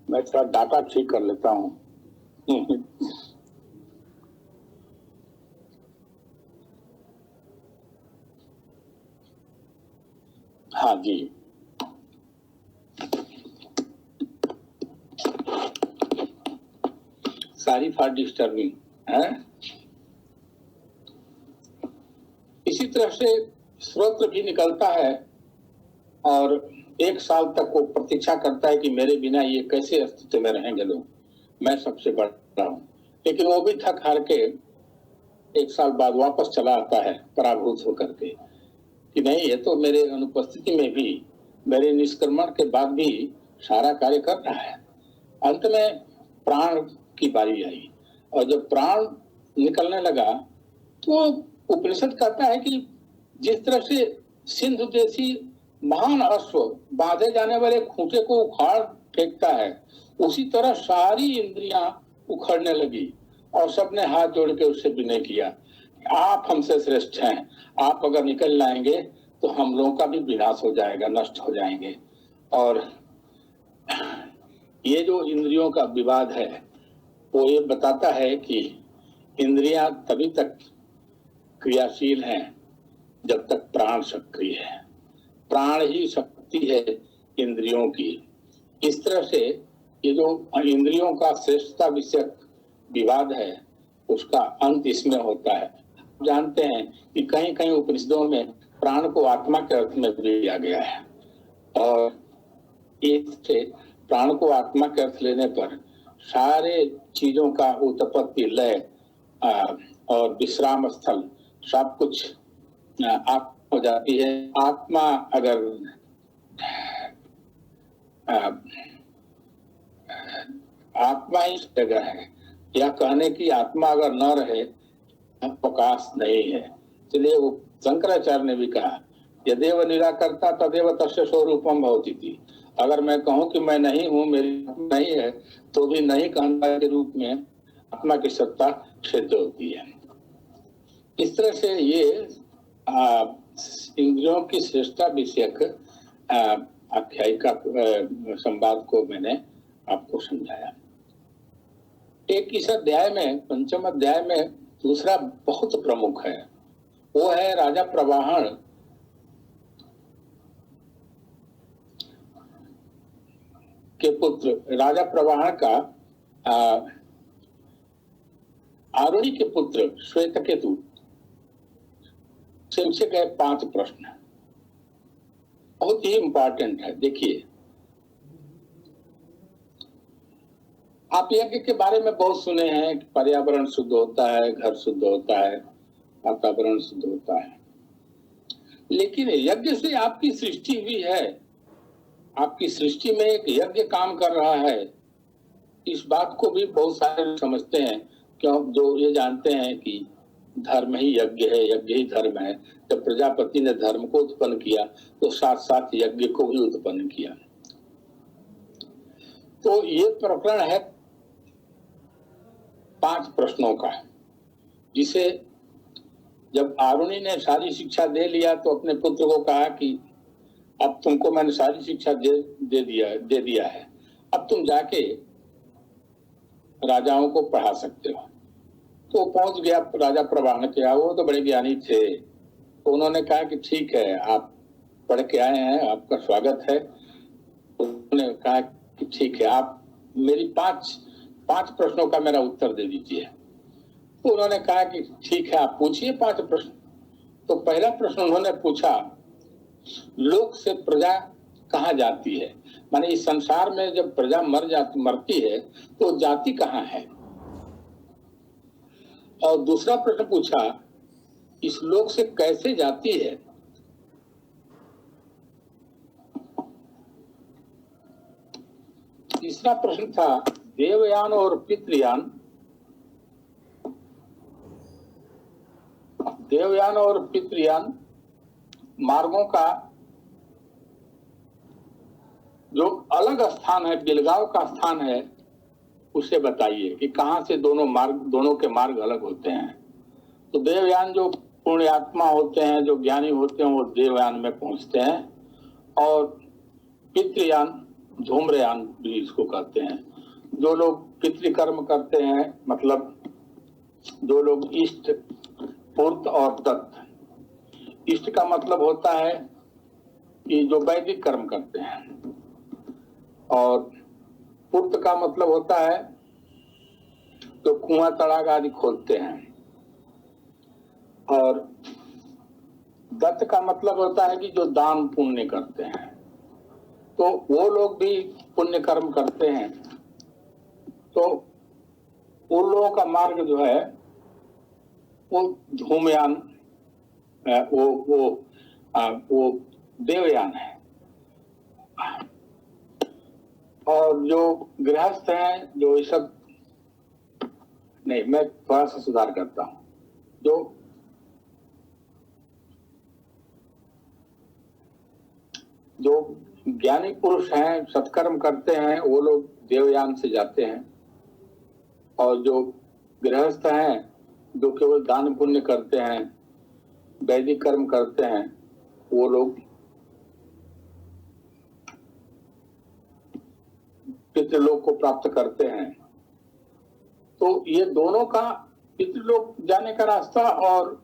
मैं थोड़ा डाटा ठीक कर लेता हूं। हाँ जी, सॉरी फॉर डिस्टर्बिंग है। इसी तरह से स्रोत भी निकलता है और 1 साल तक वो प्रतीक्षा करता है कि मेरे बिना ये कैसे अस्तित्व में रहेंगे लोग, मैं सबसे बड़ा हूं। लेकिन वो भी थक हार के 1 साल बाद वापस चला आता है पराभूत होकर के कि नहीं, ये तो मेरे अनुपस्थिति में भी, मेरे निष्क्रमण के बाद भी सारा कार्य कर रहा है। अंत में प्राण की बारी आई और जब प्राण निकलने लगा तो उपनिषद कहता है कि जिस तरह से सिंधु जैसी महान अश्व बांधे जाने वाले खूंटे को उखाड़ फेंकता है, उसी तरह सारी इंद्रियां उखड़ने लगी और सबने हाथ जोड़ के उससे विनय किया, आप हमसे श्रेष्ठ हैं, आप अगर निकल लाएंगे तो हम लोगों का भी विनाश हो जाएगा, नष्ट हो जाएंगे। और ये जो इंद्रियों का विवाद है वो ये बताता है कि इंद्रियां तभी तक क्रियाशील हैं जब तक प्राण सक्रिय है। प्राण ही शक्ति है इंद्रियों की। इस तरह से ये जो इंद्रियों का श्रेष्ठता विषयक विवाद है उसका अंत इसमें होता है। जानते हैं कि कहीं कहीं उपनिषदों में प्राण को आत्मा के अर्थ में दिया गया है और इससे प्राण को आत्मा के अर्थ लेने पर सारे चीजों का उत्पत्ति, लय और विश्राम स्थल सब कुछ आप हो जाती है। आत्मा अगर आत्मा ही जगह है, या कहने की आत्मा अगर न रहे प्रकाश नहीं है। इसलिए वो शंकराचार्य ने भी कहा यदेव निराकर्ता तदेव तस्य स्वरूपम भवति थी। अगर मैं कहूं कि मैं नहीं हूं, मेरी नहीं है, तो भी नहीं कहने के रूप में आत्मा की सत्ता सिद्ध होती है। इस तरह से ये इंद्रियों की श्रेष्ठता विषयक आख्यायिका संवाद को मैंने आपको समझाया। एक इस अध्याय में, 5वें अध्याय में दूसरा बहुत प्रमुख है, वो है राजा प्रवाहन के पुत्र, राजा प्रवाहन का आरुणि के पुत्र श्वेतकेतु से पूछे गए 5 प्रश्न बहुत ही इंपॉर्टेंट है। देखिए, आप यज्ञ के बारे में बहुत सुने हैं कि पर्यावरण शुद्ध होता है, घर शुद्ध होता है, वातावरण शुद्ध होता है, लेकिन यज्ञ से आपकी सृष्टि हुई है, आपकी सृष्टि में एक यज्ञ काम कर रहा है। इस बात को भी बहुत सारे लोग समझते हैं, क्यों, जो ये जानते हैं कि धर्म ही यज्ञ है, यज्ञ ही धर्म है। जब प्रजापति ने धर्म को उत्पन्न किया तो साथ साथ यज्ञ को भी उत्पन्न किया। तो ये प्रकरण है 5 प्रश्नों का, जिसे जब आरुणि ने सारी शिक्षा दे लिया तो अपने पुत्र को कहा कि अब तुमको मैंने सारी शिक्षा दे दिया है, अब तुम जाके राजाओं को पढ़ा सकते हो। तो पहुंच गया राजा प्रवाहन के यहाँ, वो तो बड़े ज्ञानी थे। तो उन्होंने कहा कि ठीक है, आप पढ़ के आए हैं, आपका स्वागत है। उन्होंने कहा कि ठीक है, आप मेरी पांच प्रश्नों का मेरा उत्तर दे दीजिए। तो उन्होंने कहा कि ठीक है, आप पूछिए 5 प्रश्न। तो पहला प्रश्न उन्होंने पूछा, लोक से प्रजा कहाँ जाती है, माने इस संसार में जब प्रजा मरती है तो जाति कहाँ है। और दूसरा प्रश्न पूछा, इस लोक से कैसे जाती है। तीसरा प्रश्न था, देवयान और पितृयान, देवयान और पितृयान मार्गों का जो अलग स्थान है, बिलगांव का स्थान है, उसे बताइए कि कहां से दोनों के मार्ग अलग होते हैं। तो देवयान जो पुण्यात्मा होते हैं, जो ज्ञानी होते हैं, वो देवयान में पहुंचते हैं, और पितृयान, धूम्रयान भी इसको कहते हैं। जो लोग पितृकर्म करते हैं, मतलब जो लोग इष्ट, पूर्त और दत्त। इष्ट का मतलब होता है कि जो वैदिक कर्म करते हैं, और पूर्त का मतलब होता है जो कुआं तड़ाग आदि खोदते हैं, और दत्त का मतलब होता है कि जो दान पुण्य करते हैं। तो वो लोग भी पुण्य कर्म करते हैं। तो उन लोगों का मार्ग जो है वो धूमयान, वो देवयान है। और जो गृहस्थ हैं, जो ये सब नहीं, मैं थोड़ा सा सुधार करता हूं, जो ज्ञानी पुरुष हैं, सत्कर्म करते हैं, वो लोग देवयान से जाते हैं। और जो गृहस्थ हैं, जो केवल दान पुण्य करते हैं, वैदिक कर्म करते हैं, वो लोग पितृलोक को प्राप्त करते हैं। तो ये दोनों का, पितृलोक जाने का रास्ता और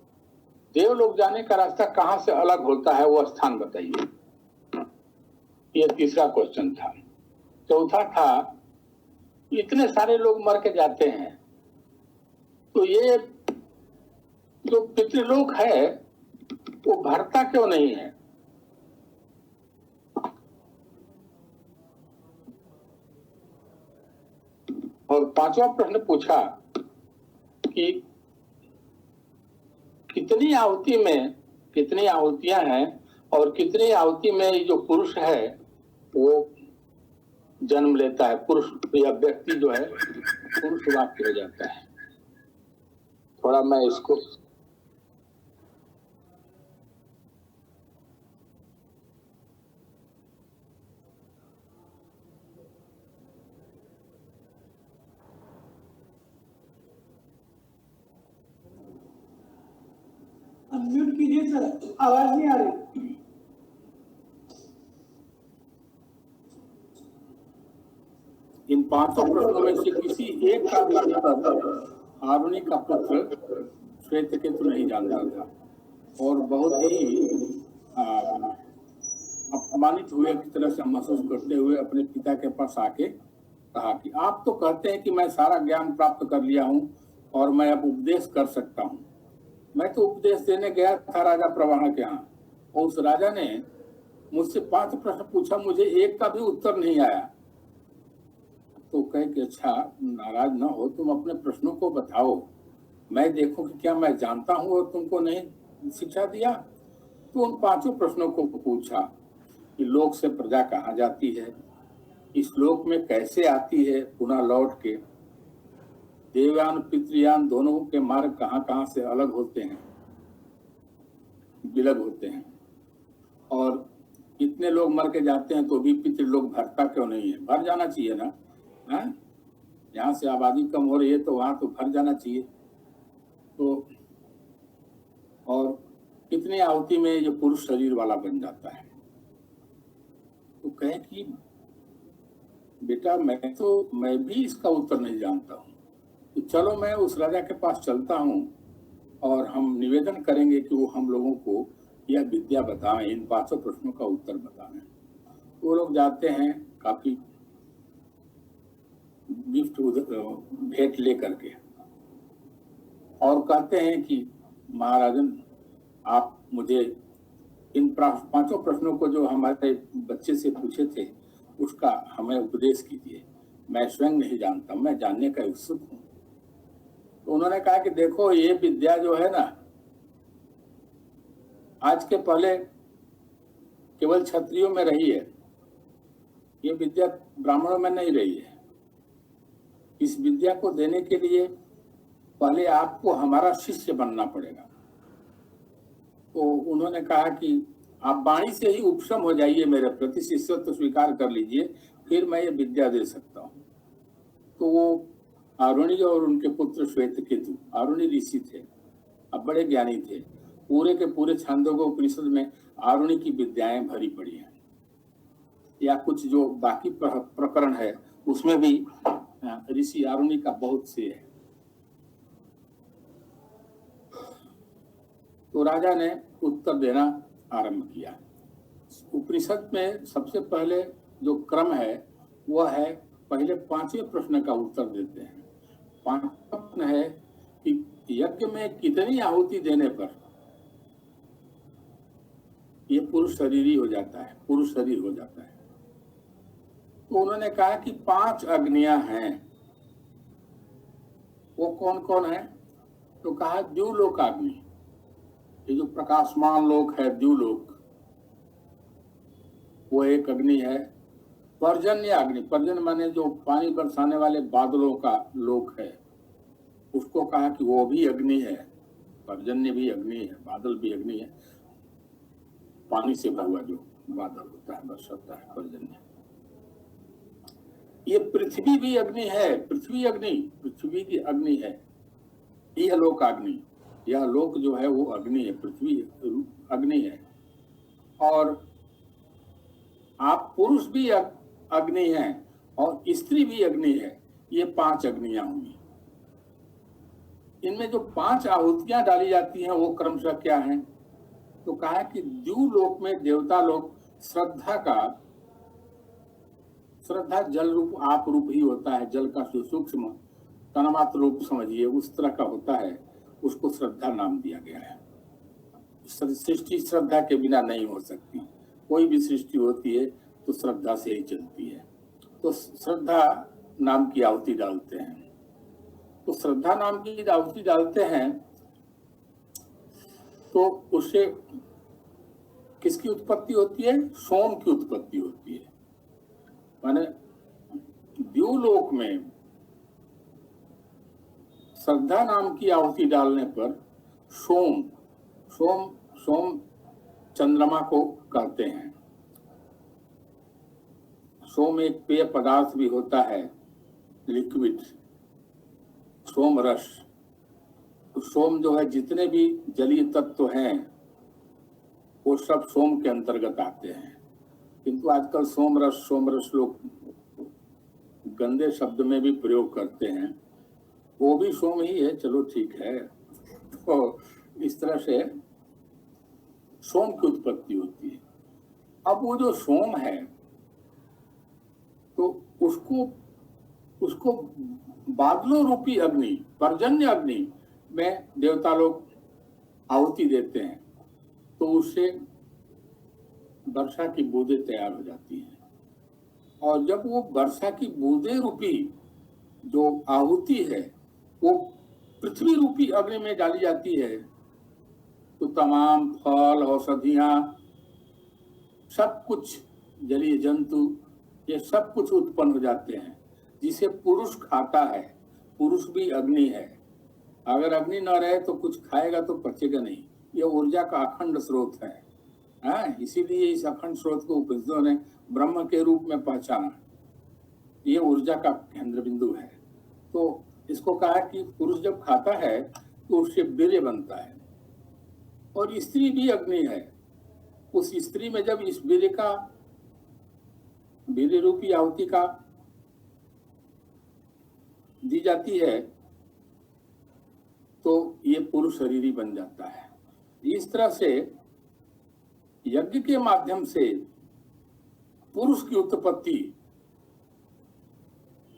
देवलोक जाने का रास्ता कहां से अलग होता है, वो स्थान बताइए। ये तीसरा क्वेश्चन था। चौथा था, इतने सारे लोग मर के जाते हैं, तो ये जो पितृलोक है वो भरता क्यों नहीं है। और पांचवा प्रश्न पूछा कि कितनी आहुतियां हैं, और कितनी आहुति में जो पुरुष है वो जन्म लेता है, पुरुष या व्यक्ति जो है पुरुष वाक्य हो जाता है। थोड़ा मैं इसको अनम्यूट कीजिए सर, आवाज नहीं आ रही। इन 5 प्रश्नों में से किसी एक का भी उत्तर आरुणि का पुत्र श्वेतकेतु नहीं जानता था, और बहुत ही अपमानित हुए की तरह से महसूस करते हुए अपने पिता के पास आके कहा कि आप तो कहते हैं कि मैं सारा ज्ञान प्राप्त कर लिया हूं और मैं अब उपदेश कर सकता हूं। मैं तो उपदेश देने गया था राजा प्रवाहन के यहाँ, और उस राजा ने मुझसे 5 प्रश्न पूछा, मुझे एक का भी उत्तर नहीं आया। तो कहे कि अच्छा, नाराज ना हो, तुम अपने प्रश्नों को बताओ, मैं देखूं कि क्या मैं जानता हूं और तुमको नहीं शिक्षा दिया। तो उन 5 प्रश्नों को पूछा कि लोक से प्रजा कहाँ जाती है, इस लोक में कैसे आती है पुनः लौट के, देवयान पितृयान दोनों के मार्ग कहाँ से अलग होते हैं, विलग होते हैं, और इतने लोग मर के जाते हैं तो भी पितृलोक भरता क्यों नहीं है। भर जाना चाहिए ना, यहाँ से आबादी कम हो रही है तो वहां तो भर जाना चाहिए। तो और कितनी आहुति में ये पुरुष शरीर वाला बन जाता है। तो कहे कि बेटा मैं भी इसका उत्तर नहीं जानता हूँ, तो चलो मैं उस राजा के पास चलता हूँ और हम निवेदन करेंगे कि वो हम लोगों को यह विद्या बताएं, इन 500 प्रश्नों का उत्तर बताएं। वो लोग जाते हैं काफी गिफ्ट भेंट लेकर के और कहते हैं कि महाराजन आप मुझे इन 5 प्रश्नों को जो हमारे बच्चे से पूछे थे उसका हमें उपदेश कीजिए, मैं स्वयं नहीं जानता, मैं जानने का उत्सुक हूँ। तो उन्होंने कहा कि देखो ये विद्या जो है ना, आज के पहले केवल क्षत्रियों में रही है, ये विद्या ब्राह्मणों में नहीं रही है। इस विद्या को देने के लिए पहले आपको हमारा शिष्य बनना पड़ेगा। तो उन्होंने कहा कि आप वाणी से ही उपशम हो जाइए, मेरे प्रति शिष्यत्व स्वीकार कर लीजिए, फिर मैं ये विद्या दे सकता हूँ। तो वो आरुणि और उनके पुत्र श्वेतकेतु, आरुणि ऋषि थे, अब बड़े ज्ञानी थे, पूरे के पूरे छांदोग्य उपनिषद में आरुणि की विद्याएं भरी पड़ी हैं, या कुछ जो बाकी प्रकरण है उसमें भी ऋषि आरुणि का बहुत से है। तो राजा ने उत्तर देना आरंभ किया। उपनिषद में सबसे पहले जो क्रम है वह है पहले 5वें प्रश्न का उत्तर देते हैं। 5वां प्रश्न है कि यज्ञ में कितनी आहुति देने पर ये पुरुष शरीर हो जाता है, पुरुष शरीर हो जाता है। तो उन्होंने कहा कि 5 अग्नियां हैं। वो कौन कौन है? तो कहा द्युलोक अग्नि, ये जो प्रकाशमान लोक है द्युलोक, वो एक अग्नि है। पर्जन्य अग्नि, पर्जन्य माने जो पानी बरसाने वाले बादलों का लोक है, उसको कहा कि वो भी अग्नि है। पर्जन्य भी अग्नि है, बादल भी अग्नि है, पानी से भरा हुआ जो बादल होता है, बरसाता है, पर्जन्य। ये पृथ्वी भी अग्नि है, पृथ्वी अग्नि, पृथ्वी की अग्नि है। यह लोक अग्नि, यह लोक जो है वो अग्नि है, पृथ्वी अग्नि है। और आप पुरुष भी अग्नि हैं और स्त्री भी अग्नि है। ये 5 अग्नियां हुई। इनमें जो 5 आहुतियां डाली जाती हैं वो क्रमशः क्या हैं? तो कहा कि द्युलोक में देवता लोग श्रद्धा जल रूप आप रूप ही होता है, जल का सूक्ष्म तन्मात्र रूप समझिए, उस तरह का होता है, उसको श्रद्धा नाम दिया गया है। सृष्टि श्रद्धा के बिना नहीं हो सकती, कोई भी सृष्टि होती है तो श्रद्धा से ही चलती है। तो श्रद्धा नाम की आहुति डालते हैं। तो श्रद्धा नाम की आहुति डालते हैं तो उससे किसकी उत्पत्ति होती है? सोम की उत्पत्ति होती है। माने द्युलोक में श्रद्धा नाम की आहुति डालने पर सोम चंद्रमा को कहते हैं। सोम एक पेय पदार्थ भी होता है, लिक्विड, सोम रस। तो सोम जो है, जितने भी जलीय तत्व हैं वो सब सोम के अंतर्गत आते हैं। किंतु आजकल सोम रस लोग गंदे शब्द में भी प्रयोग करते हैं, वो भी सोम ही है, चलो ठीक है। तो इस तरह से सोम की उत्पत्ति होती है। अब वो जो सोम है तो उसको बादलों रूपी अग्नि, पर्जन्य अग्नि में देवता लोग आहुति देते हैं, तो उससे वर्षा की बूंदें तैयार हो जाती हैं। और जब वो वर्षा की बूंदें रूपी जो आहुति है वो पृथ्वी रूपी अग्नि में डाली जाती है, तो तमाम फल, औषधियां, सब कुछ, जलीय जंतु, ये सब कुछ उत्पन्न हो जाते हैं, जिसे पुरुष खाता है। पुरुष भी अग्नि है, अगर अग्नि न रहे तो कुछ खाएगा तो पचेगा नहीं। ये ऊर्जा का अखंड स्रोत है। इसीलिए इस अखंड स्रोत को उपनिषदों ने ब्रह्म के रूप में पहचाना। ये ऊर्जा का केंद्र बिंदु है। तो इसको कहा कि पुरुष जब खाता है तो उससे वीर्य बनता है, और स्त्री भी अग्नि है। उस स्त्री में जब इस वीर्य रूपी आहुति का दी जाती है तो ये पुरुष शरीर ही बन जाता है। इस तरह से यज्ञ के माध्यम से पुरुष की उत्पत्ति,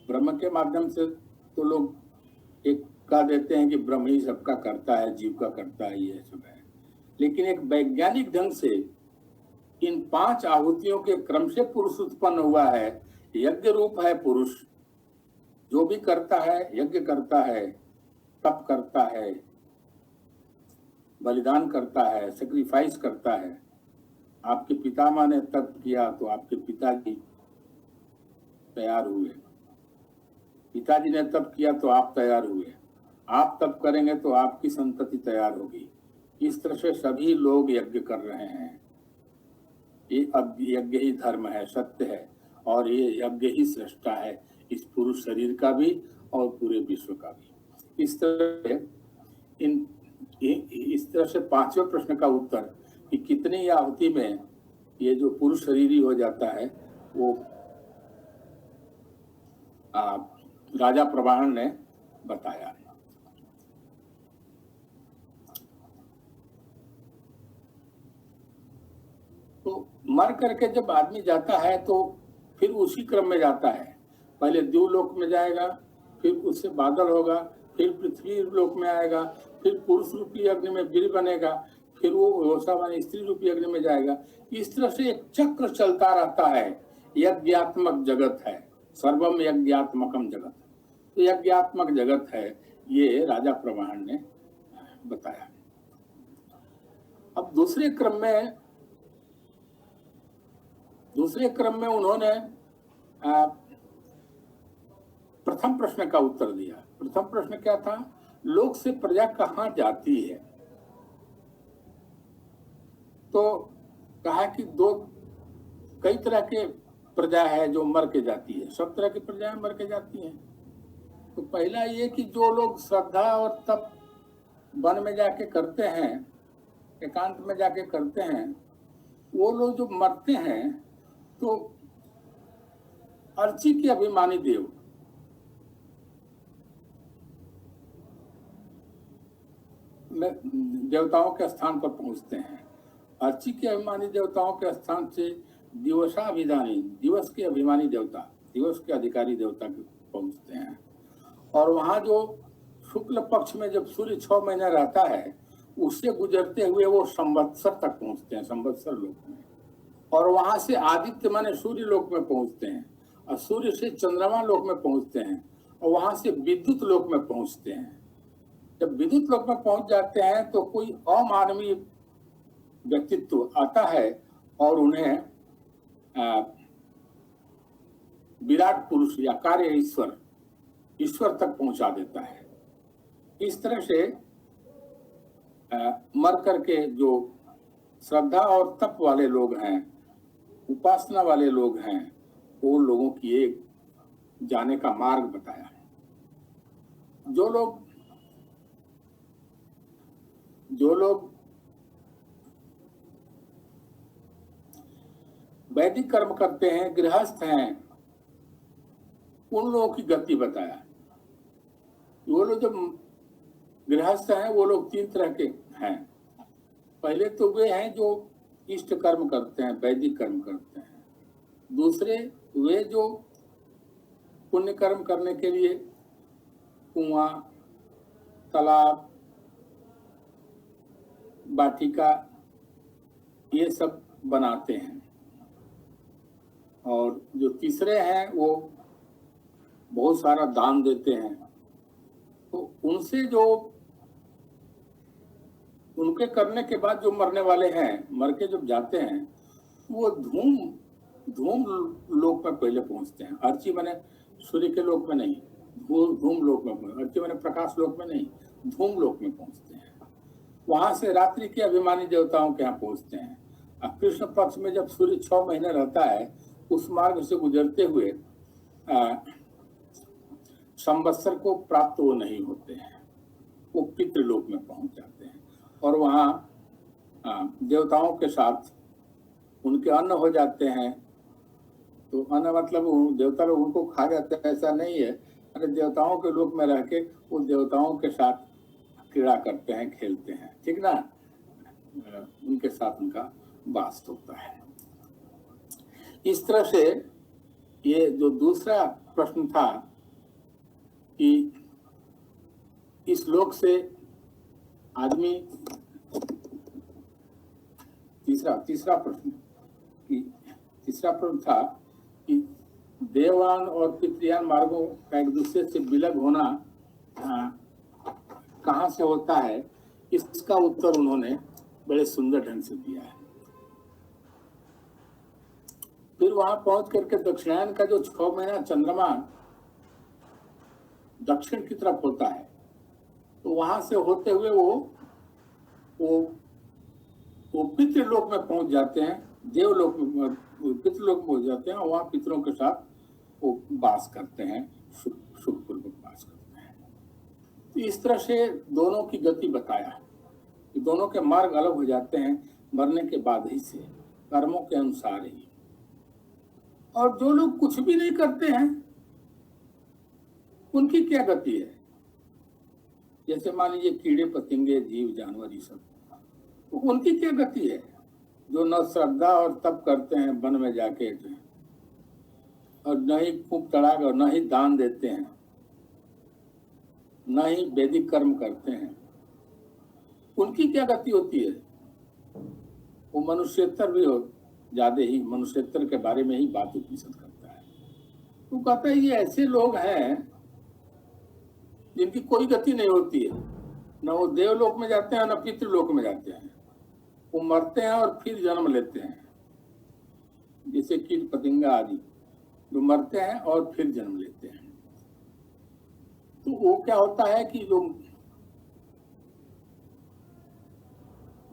ब्रह्म के माध्यम से तो लोग एक कह देते हैं कि ब्रह्म ही सबका करता है, जीव का करता है, ये सब है। लेकिन एक वैज्ञानिक ढंग से इन 5 आहुतियों के क्रम से पुरुष उत्पन्न हुआ है। यज्ञ रूप है पुरुष, जो भी करता है, यज्ञ करता है, तप करता है, बलिदान करता है, सेक्रीफाइस करता है। आपके पितामह ने तप किया तो आपके पिताजी तैयार हुए, पिताजी ने तप किया तो आप तैयार हुए, आप तप करेंगे तो आपकी संतति तैयार होगी। इस तरह से सभी लोग यज्ञ कर रहे हैं। ये अब यज्ञ ही धर्म है, सत्य है, और ये यज्ञ ही सृष्टा है, इस पुरुष शरीर का भी और पूरे विश्व का भी। इस तरह से 5वें प्रश्न का उत्तर कि कितनी आहुति में ये जो पुरुष शरीर ही हो जाता है, वो राजा प्रवाहन ने बताया। तो मर करके जब आदमी जाता है तो फिर उसी क्रम में जाता है। पहले द्युलोक में जाएगा, फिर उससे बादल होगा, फिर पृथ्वी लोक में आएगा, फिर पुरुष रूपी अग्नि में वीर बनेगा, फिर वो होशावान स्त्री रूपी अग्नि में जाएगा। इस तरह से एक चक्र चलता रहता है। यज्ञात्मक जगत है, सर्वम यज्ञात्मकम जगत। तो यज्ञात्मक जगत है, ये राजा प्रवाहन ने बताया। अब दूसरे क्रम में उन्होंने प्रथम प्रश्न का उत्तर दिया। प्रथम प्रश्न क्या था? लोक से प्रजा कहाँ जाती है? तो कहा कि कई तरह के प्रजा है जो मर के जाती है, सब तरह की प्रजाएं मर के जाती हैं। तो पहला ये कि जो लोग श्रद्धा और तप वन में जाके करते हैं, एकांत में जाके करते हैं, वो लोग जो मरते हैं तो अर्ची के अभिमानी देव, देवताओं के स्थान पर पहुंचते हैं। अर्ची के अभिमानी देवताओं के स्थान से दिवसाभिधानी, दिवस के अभिमानी देवता, दिवस के अधिकारी देवता पहुंचते हैं। और वहां जो शुक्ल पक्ष में जब सूर्य 6 महीने रहता है, उससे गुजरते हुए वो संवत्सर तक पहुंचते हैं, संवत्सर लोक में। और वहां से आदित्य माने सूर्य लोक में पहुंचते हैं, और सूर्य से चंद्रमा लोक में पहुंचते हैं, और वहां से विद्युत लोक में पहुंचते हैं। जब विद्युत लोक में पहुंच जाते हैं तो कोई अमानवीय व्यक्तित्व आता है और उन्हें विराट पुरुष या कार्य ईश्वर तक पहुंचा देता है। इस तरह से मर करके जो श्रद्धा और तप वाले लोग हैं, उपासना वाले लोग हैं, वो लोगों की एक जाने का मार्ग बताया है। जो लोग वैदिक कर्म करते हैं, गृहस्थ हैं, उन लोगों की गति बताया। वो लोग जो गृहस्थ हैं वो लोग 3 तरह के हैं। पहले तो वे हैं जो इष्ट कर्म करते हैं, वैदिक कर्म करते हैं। दूसरे वे जो पुण्य कर्म करने के लिए कुआं, तालाब, वाटिका ये सब बनाते हैं। और जो तीसरे हैं वो बहुत सारा दान देते हैं। तो उनसे जो उनके करने के बाद जो मरने वाले हैं, मर के जब जाते हैं, वो धूम लोक में पहले पहुंचते हैं। अर्ची माने सूर्य के लोक में नहीं, धूम लोक में, अर्ची माने प्रकाश लोक में नहीं, धूम लोक में पहुंचते हैं। वहां से रात्रि के अभिमानी देवताओं के यहाँ पहुंचते हैं। अब कृष्ण पक्ष में जब सूर्य 6 महीने रहता है, उस मार्ग से गुजरते हुए संवत्सर को प्राप्त वो नहीं होते हैं, वो पितृलोक में पहुंच जाते हैं। और वहाँ देवताओं के साथ उनके अन्न हो जाते हैं। तो अन्न मतलब देवता लोग उनको खा जाते हैं ऐसा नहीं है, अरे देवताओं के लोक में रह के वो देवताओं के साथ क्रीड़ा करते हैं, खेलते हैं, ठीक ना, उनके साथ उनका वास होता है। इस तरह से ये जो दूसरा प्रश्न था कि इस लोक से आदमी, तीसरा प्रश्न था कि देवान और पितृयान मार्गों का एक दूसरे से विलग होना कहाँ से होता है, इसका उत्तर उन्होंने बड़े सुंदर ढंग से दिया है। फिर वहां पहुंच करके दक्षिणायन का जो 6 महीना चंद्रमा दक्षिण की तरफ होता है, तो वहां से होते हुए वो पितृलोक में पहुंच जाते हैं, देवलोक में, पितृलोक में पहुंच जाते हैं और वहां पितरों के साथ वो वास करते हैं, सुखपूर्वक वास करते हैं। तो इस तरह से दोनों की गति बताया कि दोनों के मार्ग अलग हो जाते हैं मरने के बाद ही से, कर्मों के अनुसार ही। और जो लोग कुछ भी नहीं करते हैं उनकी क्या गति है, जैसे मान लीजिए कीड़े पतंगे, जीव जानवर, ये सब, तो उनकी क्या गति है, जो न श्रद्धा और तप करते हैं वन में जाके, और न ही कूप तड़ाक, और न ही दान देते हैं, न ही वैदिक कर्म करते हैं, उनकी क्या गति होती है। वो मनुष्योत्तर भी हो ज्यादा ही, मनुष्योत्तर के बारे में ही बात उपनिषद करता है। तो कहता है ये ऐसे लोग हैं जिनकी कोई गति नहीं होती है, न वो देवलोक में जाते हैं न पितृलोक में जाते हैं, वो मरते हैं और फिर जन्म लेते हैं, जैसे कीट पतंगा आदि जो मरते हैं और फिर जन्म लेते हैं। तो वो क्या होता है कि जो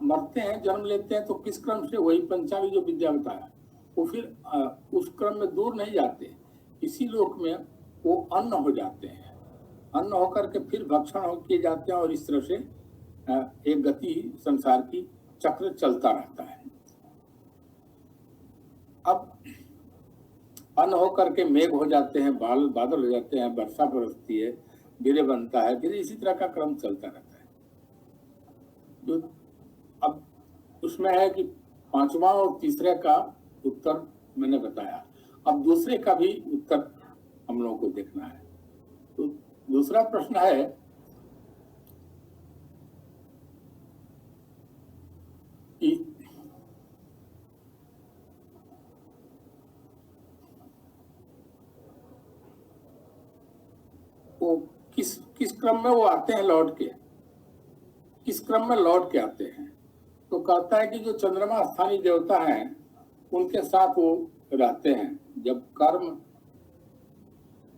मरते हैं, जन्म लेते हैं, तो किस क्रम से, वही पंचांग जो विद्या बताया, वो फिर उस क्रम में दूर नहीं जाते, इसी लोक में वो अन्न हो जाते हैं, अन्न होकर के फिर भक्षण किए जाते हैं, और इस तरह से एक गति संसार की चक्र चलता रहता है। अब अन्न होकर के मेघ हो जाते हैं, बादल हो जाते हैं, वर्षा बरसती है, गिरे बनता है, फिर इसी तरह का क्रम चलता रहता है। जो अब उसमें है कि पांचवा और तीसरे का उत्तर मैंने बताया, अब दूसरे का भी उत्तर हम लोगों को देखना है। तो दूसरा प्रश्न है कि वो किस क्रम में वो आते हैं, लौट के किस क्रम में लौट के आते हैं। तो कहता है कि जो चंद्रमा स्थानीय देवता हैं उनके साथ वो रहते हैं, जब कर्म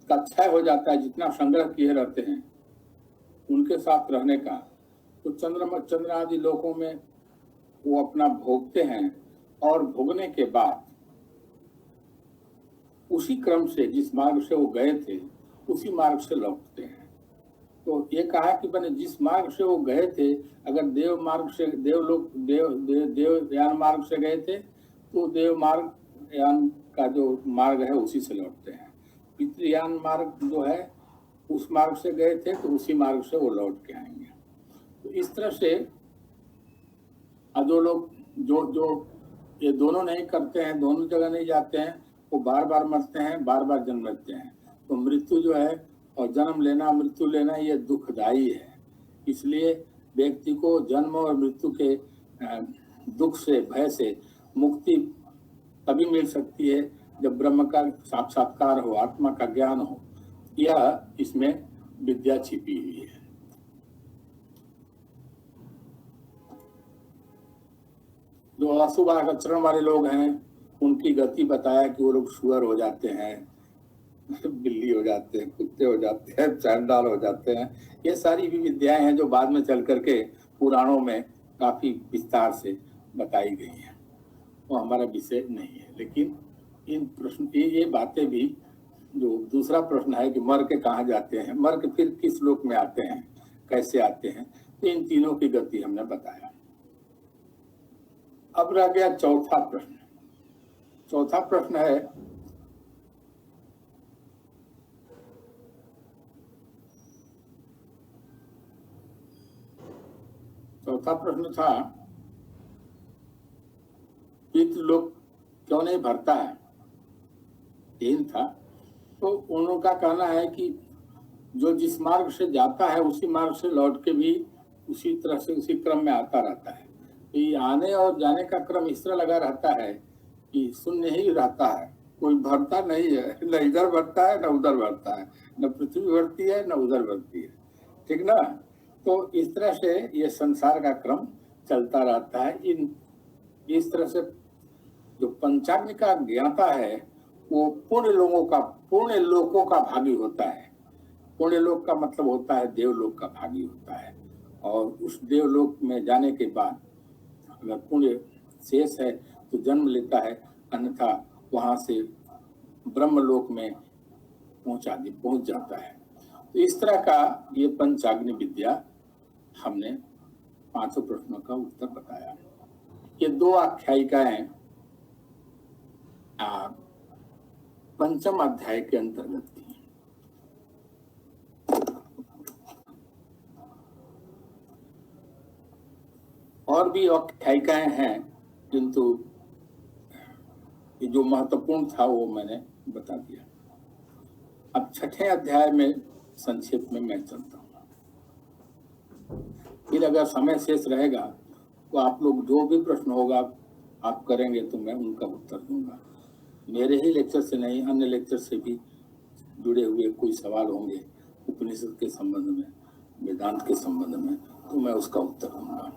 का क्षय हो जाता है, जितना संग्रह किए रहते हैं उनके साथ रहने का, तो चंद्र आदि लोकों में वो अपना भोगते हैं, और भोगने के बाद उसी क्रम से जिस मार्ग से वो गए थे उसी मार्ग से लौटते हैं। तो ये कहा कि बने जिस मार्ग से वो गए थे, अगर देव मार्ग से, देवलोक देवयान मार्ग से गए थे तो देव मार्ग यान का जो मार्ग है उसी से लौटते हैं। पितृयान मार्ग जो है उस मार्ग से गए थे तो उसी मार्ग से वो लौट के आएंगे। तो इस तरह से जो लोग जो ये दोनों नहीं करते हैं, दोनों जगह नहीं जाते हैं, वो बार बार मरते हैं, बार बार जन्म लेते हैं। तो मृत्यु जो है, और जन्म लेना मृत्यु लेना, ये दुखदायी है। इसलिए व्यक्ति को जन्म और मृत्यु के दुख से, भय से मुक्ति तभी मिल सकती है जब ब्रह्म का साक्षात्कार हो, आत्मा का ज्ञान हो। यह इसमें विद्या छिपी हुई है। जो अशुभ आचरण वाले लोग हैं उनकी गति बताया कि वो लोग सुअर हो जाते हैं, बिल्ली हो जाते हैं, कुत्ते हो जाते हैं, चांडाल हो जाते हैं। ये सारी भी विद्याएं हैं जो बाद में चल करके पुराणों में काफी विस्तार से बताई गई हैं। वो हमारा विषय नहीं है, लेकिन इन प्रश्न ये बातें भी, जो दूसरा प्रश्न है कि मर के कहाँ जाते हैं, मर के फिर किस लोक में आते हैं, कैसे आते हैं, तो इन तीनों की गति हमने बताया। अब रह गया चौथा प्रश्न। चौथा प्रश्न है, चौथा प्रश्न था पितृलोक क्यों नहीं भरता है, तीन था। तो उन्हों का कहना है कि जो जिस मार्ग से जाता है उसी मार्ग से लौट के भी उसी तरह से उसी क्रम में आता रहता है। तो ये आने और जाने का क्रम इस तरह लगा रहता है कि शून्य ही रहता है, कोई भरता नहीं है, न इधर भरता है न उधर भरता है, न पृथ्वी भरती है न उधर भरती है, ठीक ना। तो इस तरह से ये संसार का क्रम चलता रहता है। इस तरह से जो पंचाग्नि का ज्ञाता है वो पुण्य लोकों का भागी होता है। पुण्य लोक का मतलब होता है देवलोक का भागी होता है, और उस देवलोक में जाने के बाद अगर पुण्य शेष है तो जन्म लेता है, अन्यथा वहां से ब्रह्मलोक में पहुंच जाता है। तो इस तरह का ये पंचाग्नि विद्या हमने पांचों प्रश्नों का उत्तर बताया। ये दो आख्यायिकाएं पंचम अध्याय के अंतर्गत थी। और भी आख्यायिकाएं हैं, किंतु जो महत्वपूर्ण था वो मैंने बता दिया। अब छठे अध्याय में संक्षेप में मैं चलता हूँ, फिर अगर समय शेष रहेगा तो आप लोग जो भी प्रश्न होगा आप करेंगे तो मैं उनका उत्तर दूंगा। मेरे ही लेक्चर से नहीं, अन्य लेक्चर से भी जुड़े हुए कोई सवाल होंगे उपनिषद के संबंध में, वेदांत के संबंध में, तो मैं उसका उत्तर दूंगा।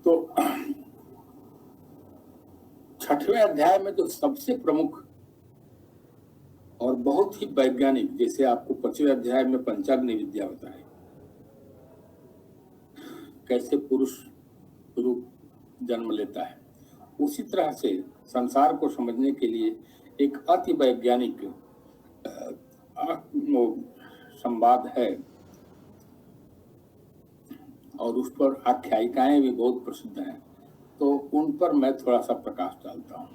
तो छठवें अध्याय में जो सबसे प्रमुख और बहुत ही वैज्ञानिक, जैसे आपको पांचवें अध्याय में पंचाग्नि विद्या बताई, कैसे पुरुष रूप जन्म लेता है, उसी तरह से संसार को समझने के लिए एक अति वैज्ञानिक संवाद है, और उस पर आख्यायिकाएं भी बहुत प्रसिद्ध हैं। तो उन पर मैं थोड़ा सा प्रकाश डालता हूँ।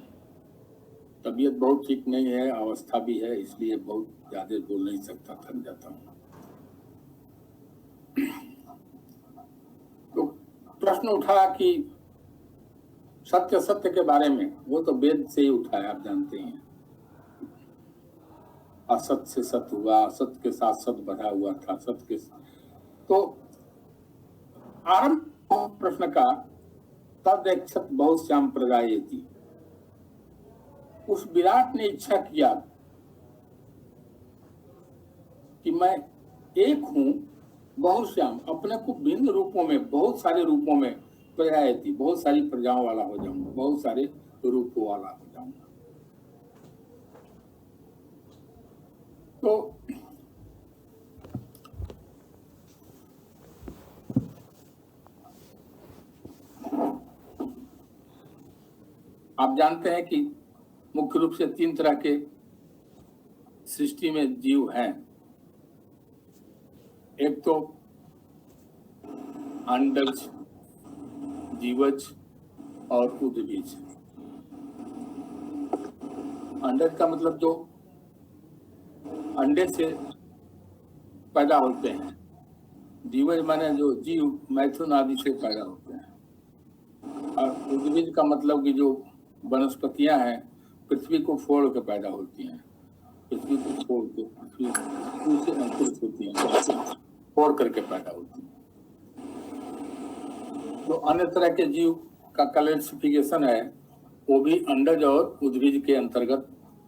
तबीयत बहुत ठीक नहीं है, अवस्था भी है, इसलिए बहुत ज्यादा बोल नहीं सकता, थक जाता हूँ। तो प्रश्न उठा कि सत्य के बारे में, वो तो वेद से ही उठा है, आप जानते हैं। असत से सत हुआ, असत के साथ सत बढ़ा हुआ था, सत के तो आरंभ प्रश्न का तदेक्षत बहुत श्याम प्रजायेति। उस विराट ने इच्छा किया कि मैं एक हूं, बहुत श्याम, अपने को भिन्न रूपों में, बहुत सारे रूपों में प्रजायति, बहुत सारी प्रजाओं वाला हो जाऊंगा, बहुत सारे रूपों वाला हो जाऊंगा। तो आप जानते हैं कि मुख्य रूप से तीन तरह के सृष्टि में जीव हैं। एक तो अंडज, जीवज और उद्भिज। अंडज का मतलब जो अंडे से पैदा होते हैं, जीवज माने जो जीव मैथुन आदि से पैदा होते हैं, और उद्भिज का मतलब कि जो वनस्पतियां हैं पृथ्वी को फोड़ के पैदा होती हैं, पृथ्वी को फोड़ के, पृथ्वी से अंकुरित होती हैं, फोड़ करके पैदा होती हैं। तो अन्य तरह के जीव का क्लासिफिकेशन है, वो भी अंडज और उद्भिज के अंतर्गत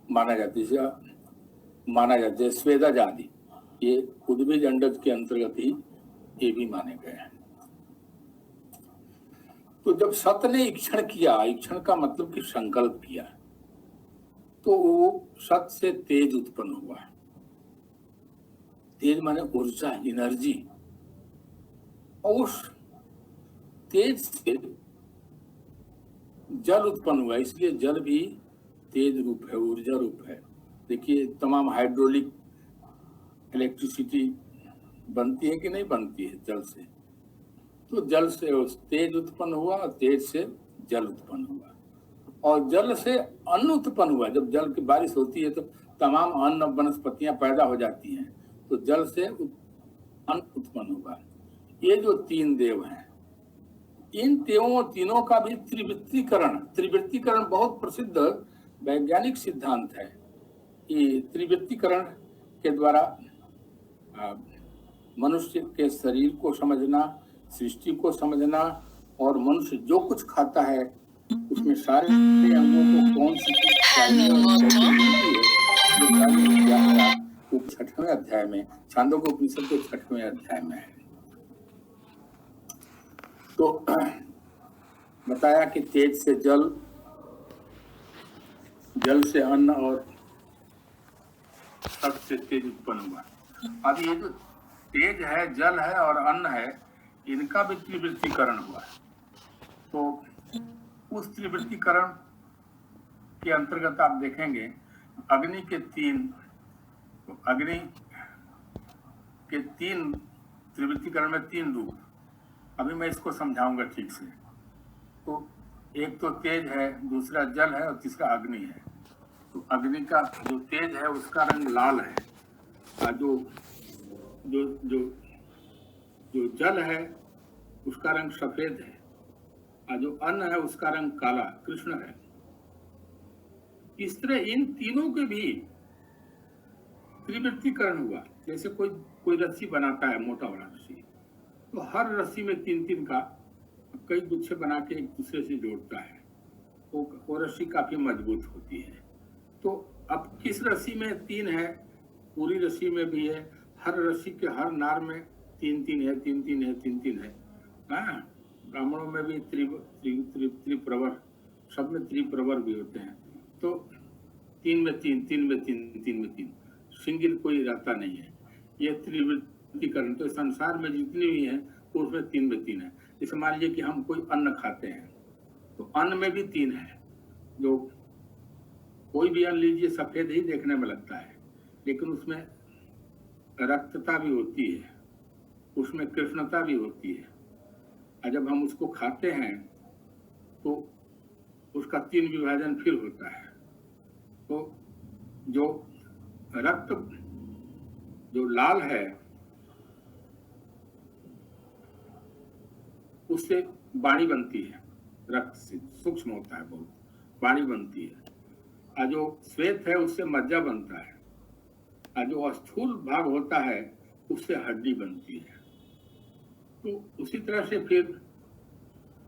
माना जाता है। स्वेदज आदि ये उद्भिज अंडज के अंतर्गत ही ये भी माने गए हैं। तो जब सत ने ईक्षण किया, ईक्षण का मतलब कि संकल्प किया, तो वो सत से तेज उत्पन्न हुआ। तेज माने ऊर्जा, एनर्जी, और उस तेज से जल उत्पन्न हुआ, इसलिए जल भी तेज रूप है, ऊर्जा रूप है। देखिए तमाम हाइड्रोलिक इलेक्ट्रिसिटी बनती है कि नहीं बनती है जल से, तो जल से तेज उत्पन्न हुआ और तेज से जल उत्पन्न हुआ और जल से अन्न उत्पन्न हुआ। जब जल की बारिश होती है तो तमाम अन्न वनस्पतियां पैदा हो जाती हैं, तो जल से अन्न उत्पन्न हुआ। ये जो तीन देव हैं, इन तीनों का भी त्रिवृत्तीकरण बहुत प्रसिद्ध वैज्ञानिक सिद्धांत है। ये त्रिवृत्तीकरण के द्वारा मनुष्य के शरीर को समझना, सृष्टि को समझना और मनुष्य जो कुछ खाता है उसमें सारे अंगों को कौन सी छठवें अध्याय में, छांदोग्योपनिषद के 6वें अध्याय में है। तो बताया कि तेज से जल, जल से अन्न और सत से तेज उत्पन्न हुआ। अब ये जो तेज है, जल है और अन्न है, इनका भी त्रिवृत्तीकरण हुआ है। तो उस त्रिवृत्तीकरण के अंतर्गत आप देखेंगे अग्नि के तीन त्रिवृत्तीकरण में 3 रूप। अभी मैं इसको समझाऊंगा ठीक से। तो एक तो तेज है, दूसरा जल है और तीसरा अग्नि है। तो अग्नि का जो तेज है उसका रंग लाल है, और जो जल है उसका रंग सफेद है, और जो अन्न है उसका रंग काला कृष्ण है। इस तरह इन तीनों के भी त्रिवृत्तीकरण हुआ। जैसे कोई रस्सी बनाता है, मोटा वाला रस्सी, तो हर रस्सी में 3-3 का कई गुच्छे बना के एक दूसरे से जोड़ता है। वो रस्सी काफी मजबूत होती है। तो अब किस रस्सी में 3 है, पूरी रस्सी में भी है, हर रस्सी के हर नार में 3-3 है, 3-3 है, 3-3 है। हाँ, ब्राह्मणों में भी त्रिप्रवर, सब में त्रिप्रवर भी होते हैं। तो 3 में 3, 3 में 3, 3 में 3, सिंगल कोई रहता नहीं है। ये त्रिवृत्तीकरण तो संसार में जितनी भी है उसमें 3 में 3 है। जैसे मान लीजिए कि हम कोई अन्न खाते हैं, तो अन्न में भी 3 है। जो कोई भी अन्न लीजिए सफेद ही देखने में लगता है, लेकिन उसमें रक्तता भी होती है, उसमें कृष्णता भी होती है। और जब हम उसको खाते हैं तो उसका 3 विभाजन फिर होता है। तो जो रक्त, जो लाल है, उससे वाणी बनती है, रक्त से सूक्ष्म होता है, बहुत वाणी बनती है। और जो श्वेत है उससे मज्जा बनता है, और जो स्थूल भाग होता है उससे हड्डी बनती है। तो उसी तरह से फिर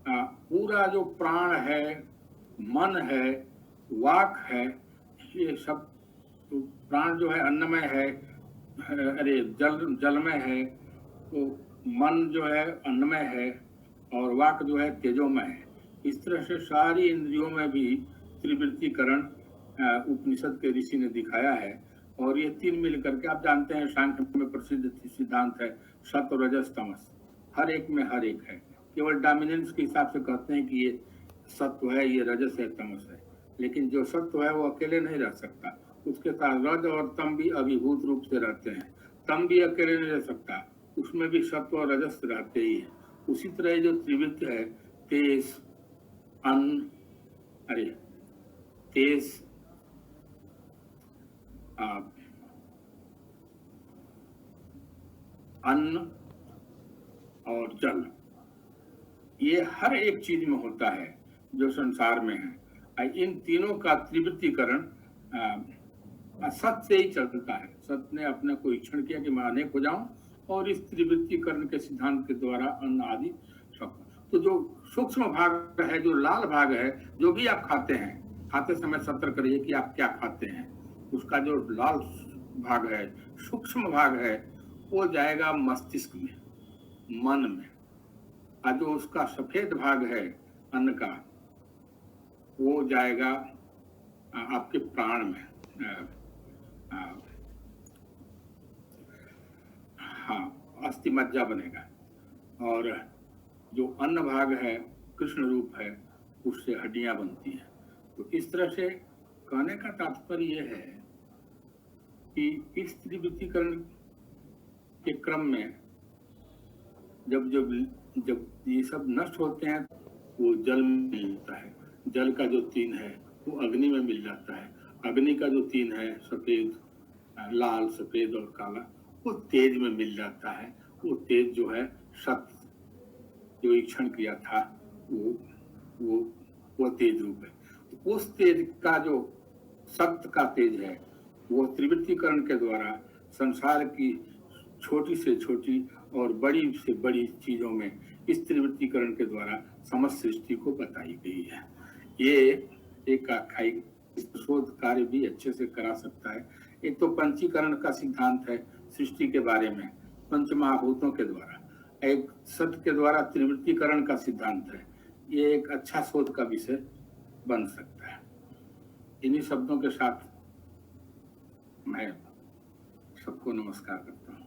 पूरा जो प्राण है, मन है, वाक है, ये सब, तो प्राण जो है अन्नमय है, जलमय है, तो मन जो है अन्नमय है और वाक जो है तेजोमय है। इस तरह से सारी इंद्रियों में भी त्रिवृत्तीकरण उपनिषद के ऋषि ने दिखाया है। और ये 3 मिलकर के, आप जानते हैं सांख्य में प्रसिद्ध सिद्धांत है सत्व रजस तमस, हर एक में हर एक है। केवल डोमिनेंस के हिसाब से कहते हैं कि ये सत्व है, ये रजस है, तमस है, लेकिन जो सत्व है वो अकेले नहीं रह सकता, उसके साथ रज और तम भी अभिभूत रूप से रहते हैं। तम भी अकेले नहीं रह सकता, उसमें भी सत्व और रजस रहते ही है। उसी तरह जो त्रिवृत्त है, तेज, अन्न और जल, ये हर एक चीज में होता है जो संसार में है। इन तीनों का त्रिवृत्तीकरण सत से ही चलता है। सत ने अपने को इच्छा किया कि मैं अनेक हो जाऊं, और इस त्रिवृत्तीकरण के सिद्धांत के द्वारा अन्न आदि सब। तो जो सूक्ष्म भाग है, जो लाल भाग है, जो भी आप खाते हैं, खाते समय सतर्क करिए कि आप क्या खाते हैं। उसका जो लाल भाग है, सूक्ष्म भाग है, वो जाएगा मस्तिष्क में, मन में। और जो उसका सफेद भाग है अन्न का, वो जाएगा आपके प्राण में, हाँ, अस्थि मज्जा बनेगा। और जो अन्न भाग है, कृष्ण रूप है, उससे हड्डियां बनती हैं। तो इस तरह से कहने का तात्पर्य यह है कि इस त्रिवृत्तीकरण के क्रम में जब जब ये सब नष्ट होते हैं वो जल में मिलता है। जल का जो तीन है वो अग्नि में मिल जाता है। अग्नि का जो तीन है सफेद, लाल, सफेद और काला, वो तेज में मिल जाता है। वो तेज जो है सत्य, जो ईक्षण किया था वो तेज रूप है। उस तेज का जो सत्य का तेज है वो त्रिवृत्तीकरण के द्वारा संसार की छोटी से छोटी और बड़ी से बड़ी चीजों में इस त्रिवृत्तीकरण के द्वारा समस्त सृष्टि को बताई गई है। ये एक आख्यायिक शोध कार्य भी अच्छे से करा सकता है। एक तो पंचीकरण का सिद्धांत है सृष्टि के बारे में पंचमहाभूतों के द्वारा, एक सत्य के द्वारा त्रिवृत्तीकरण का सिद्धांत है। ये एक अच्छा शोध का विषय बन सकता है। इन्हीं शब्दों के साथ मैं सबको नमस्कार करता हूँ।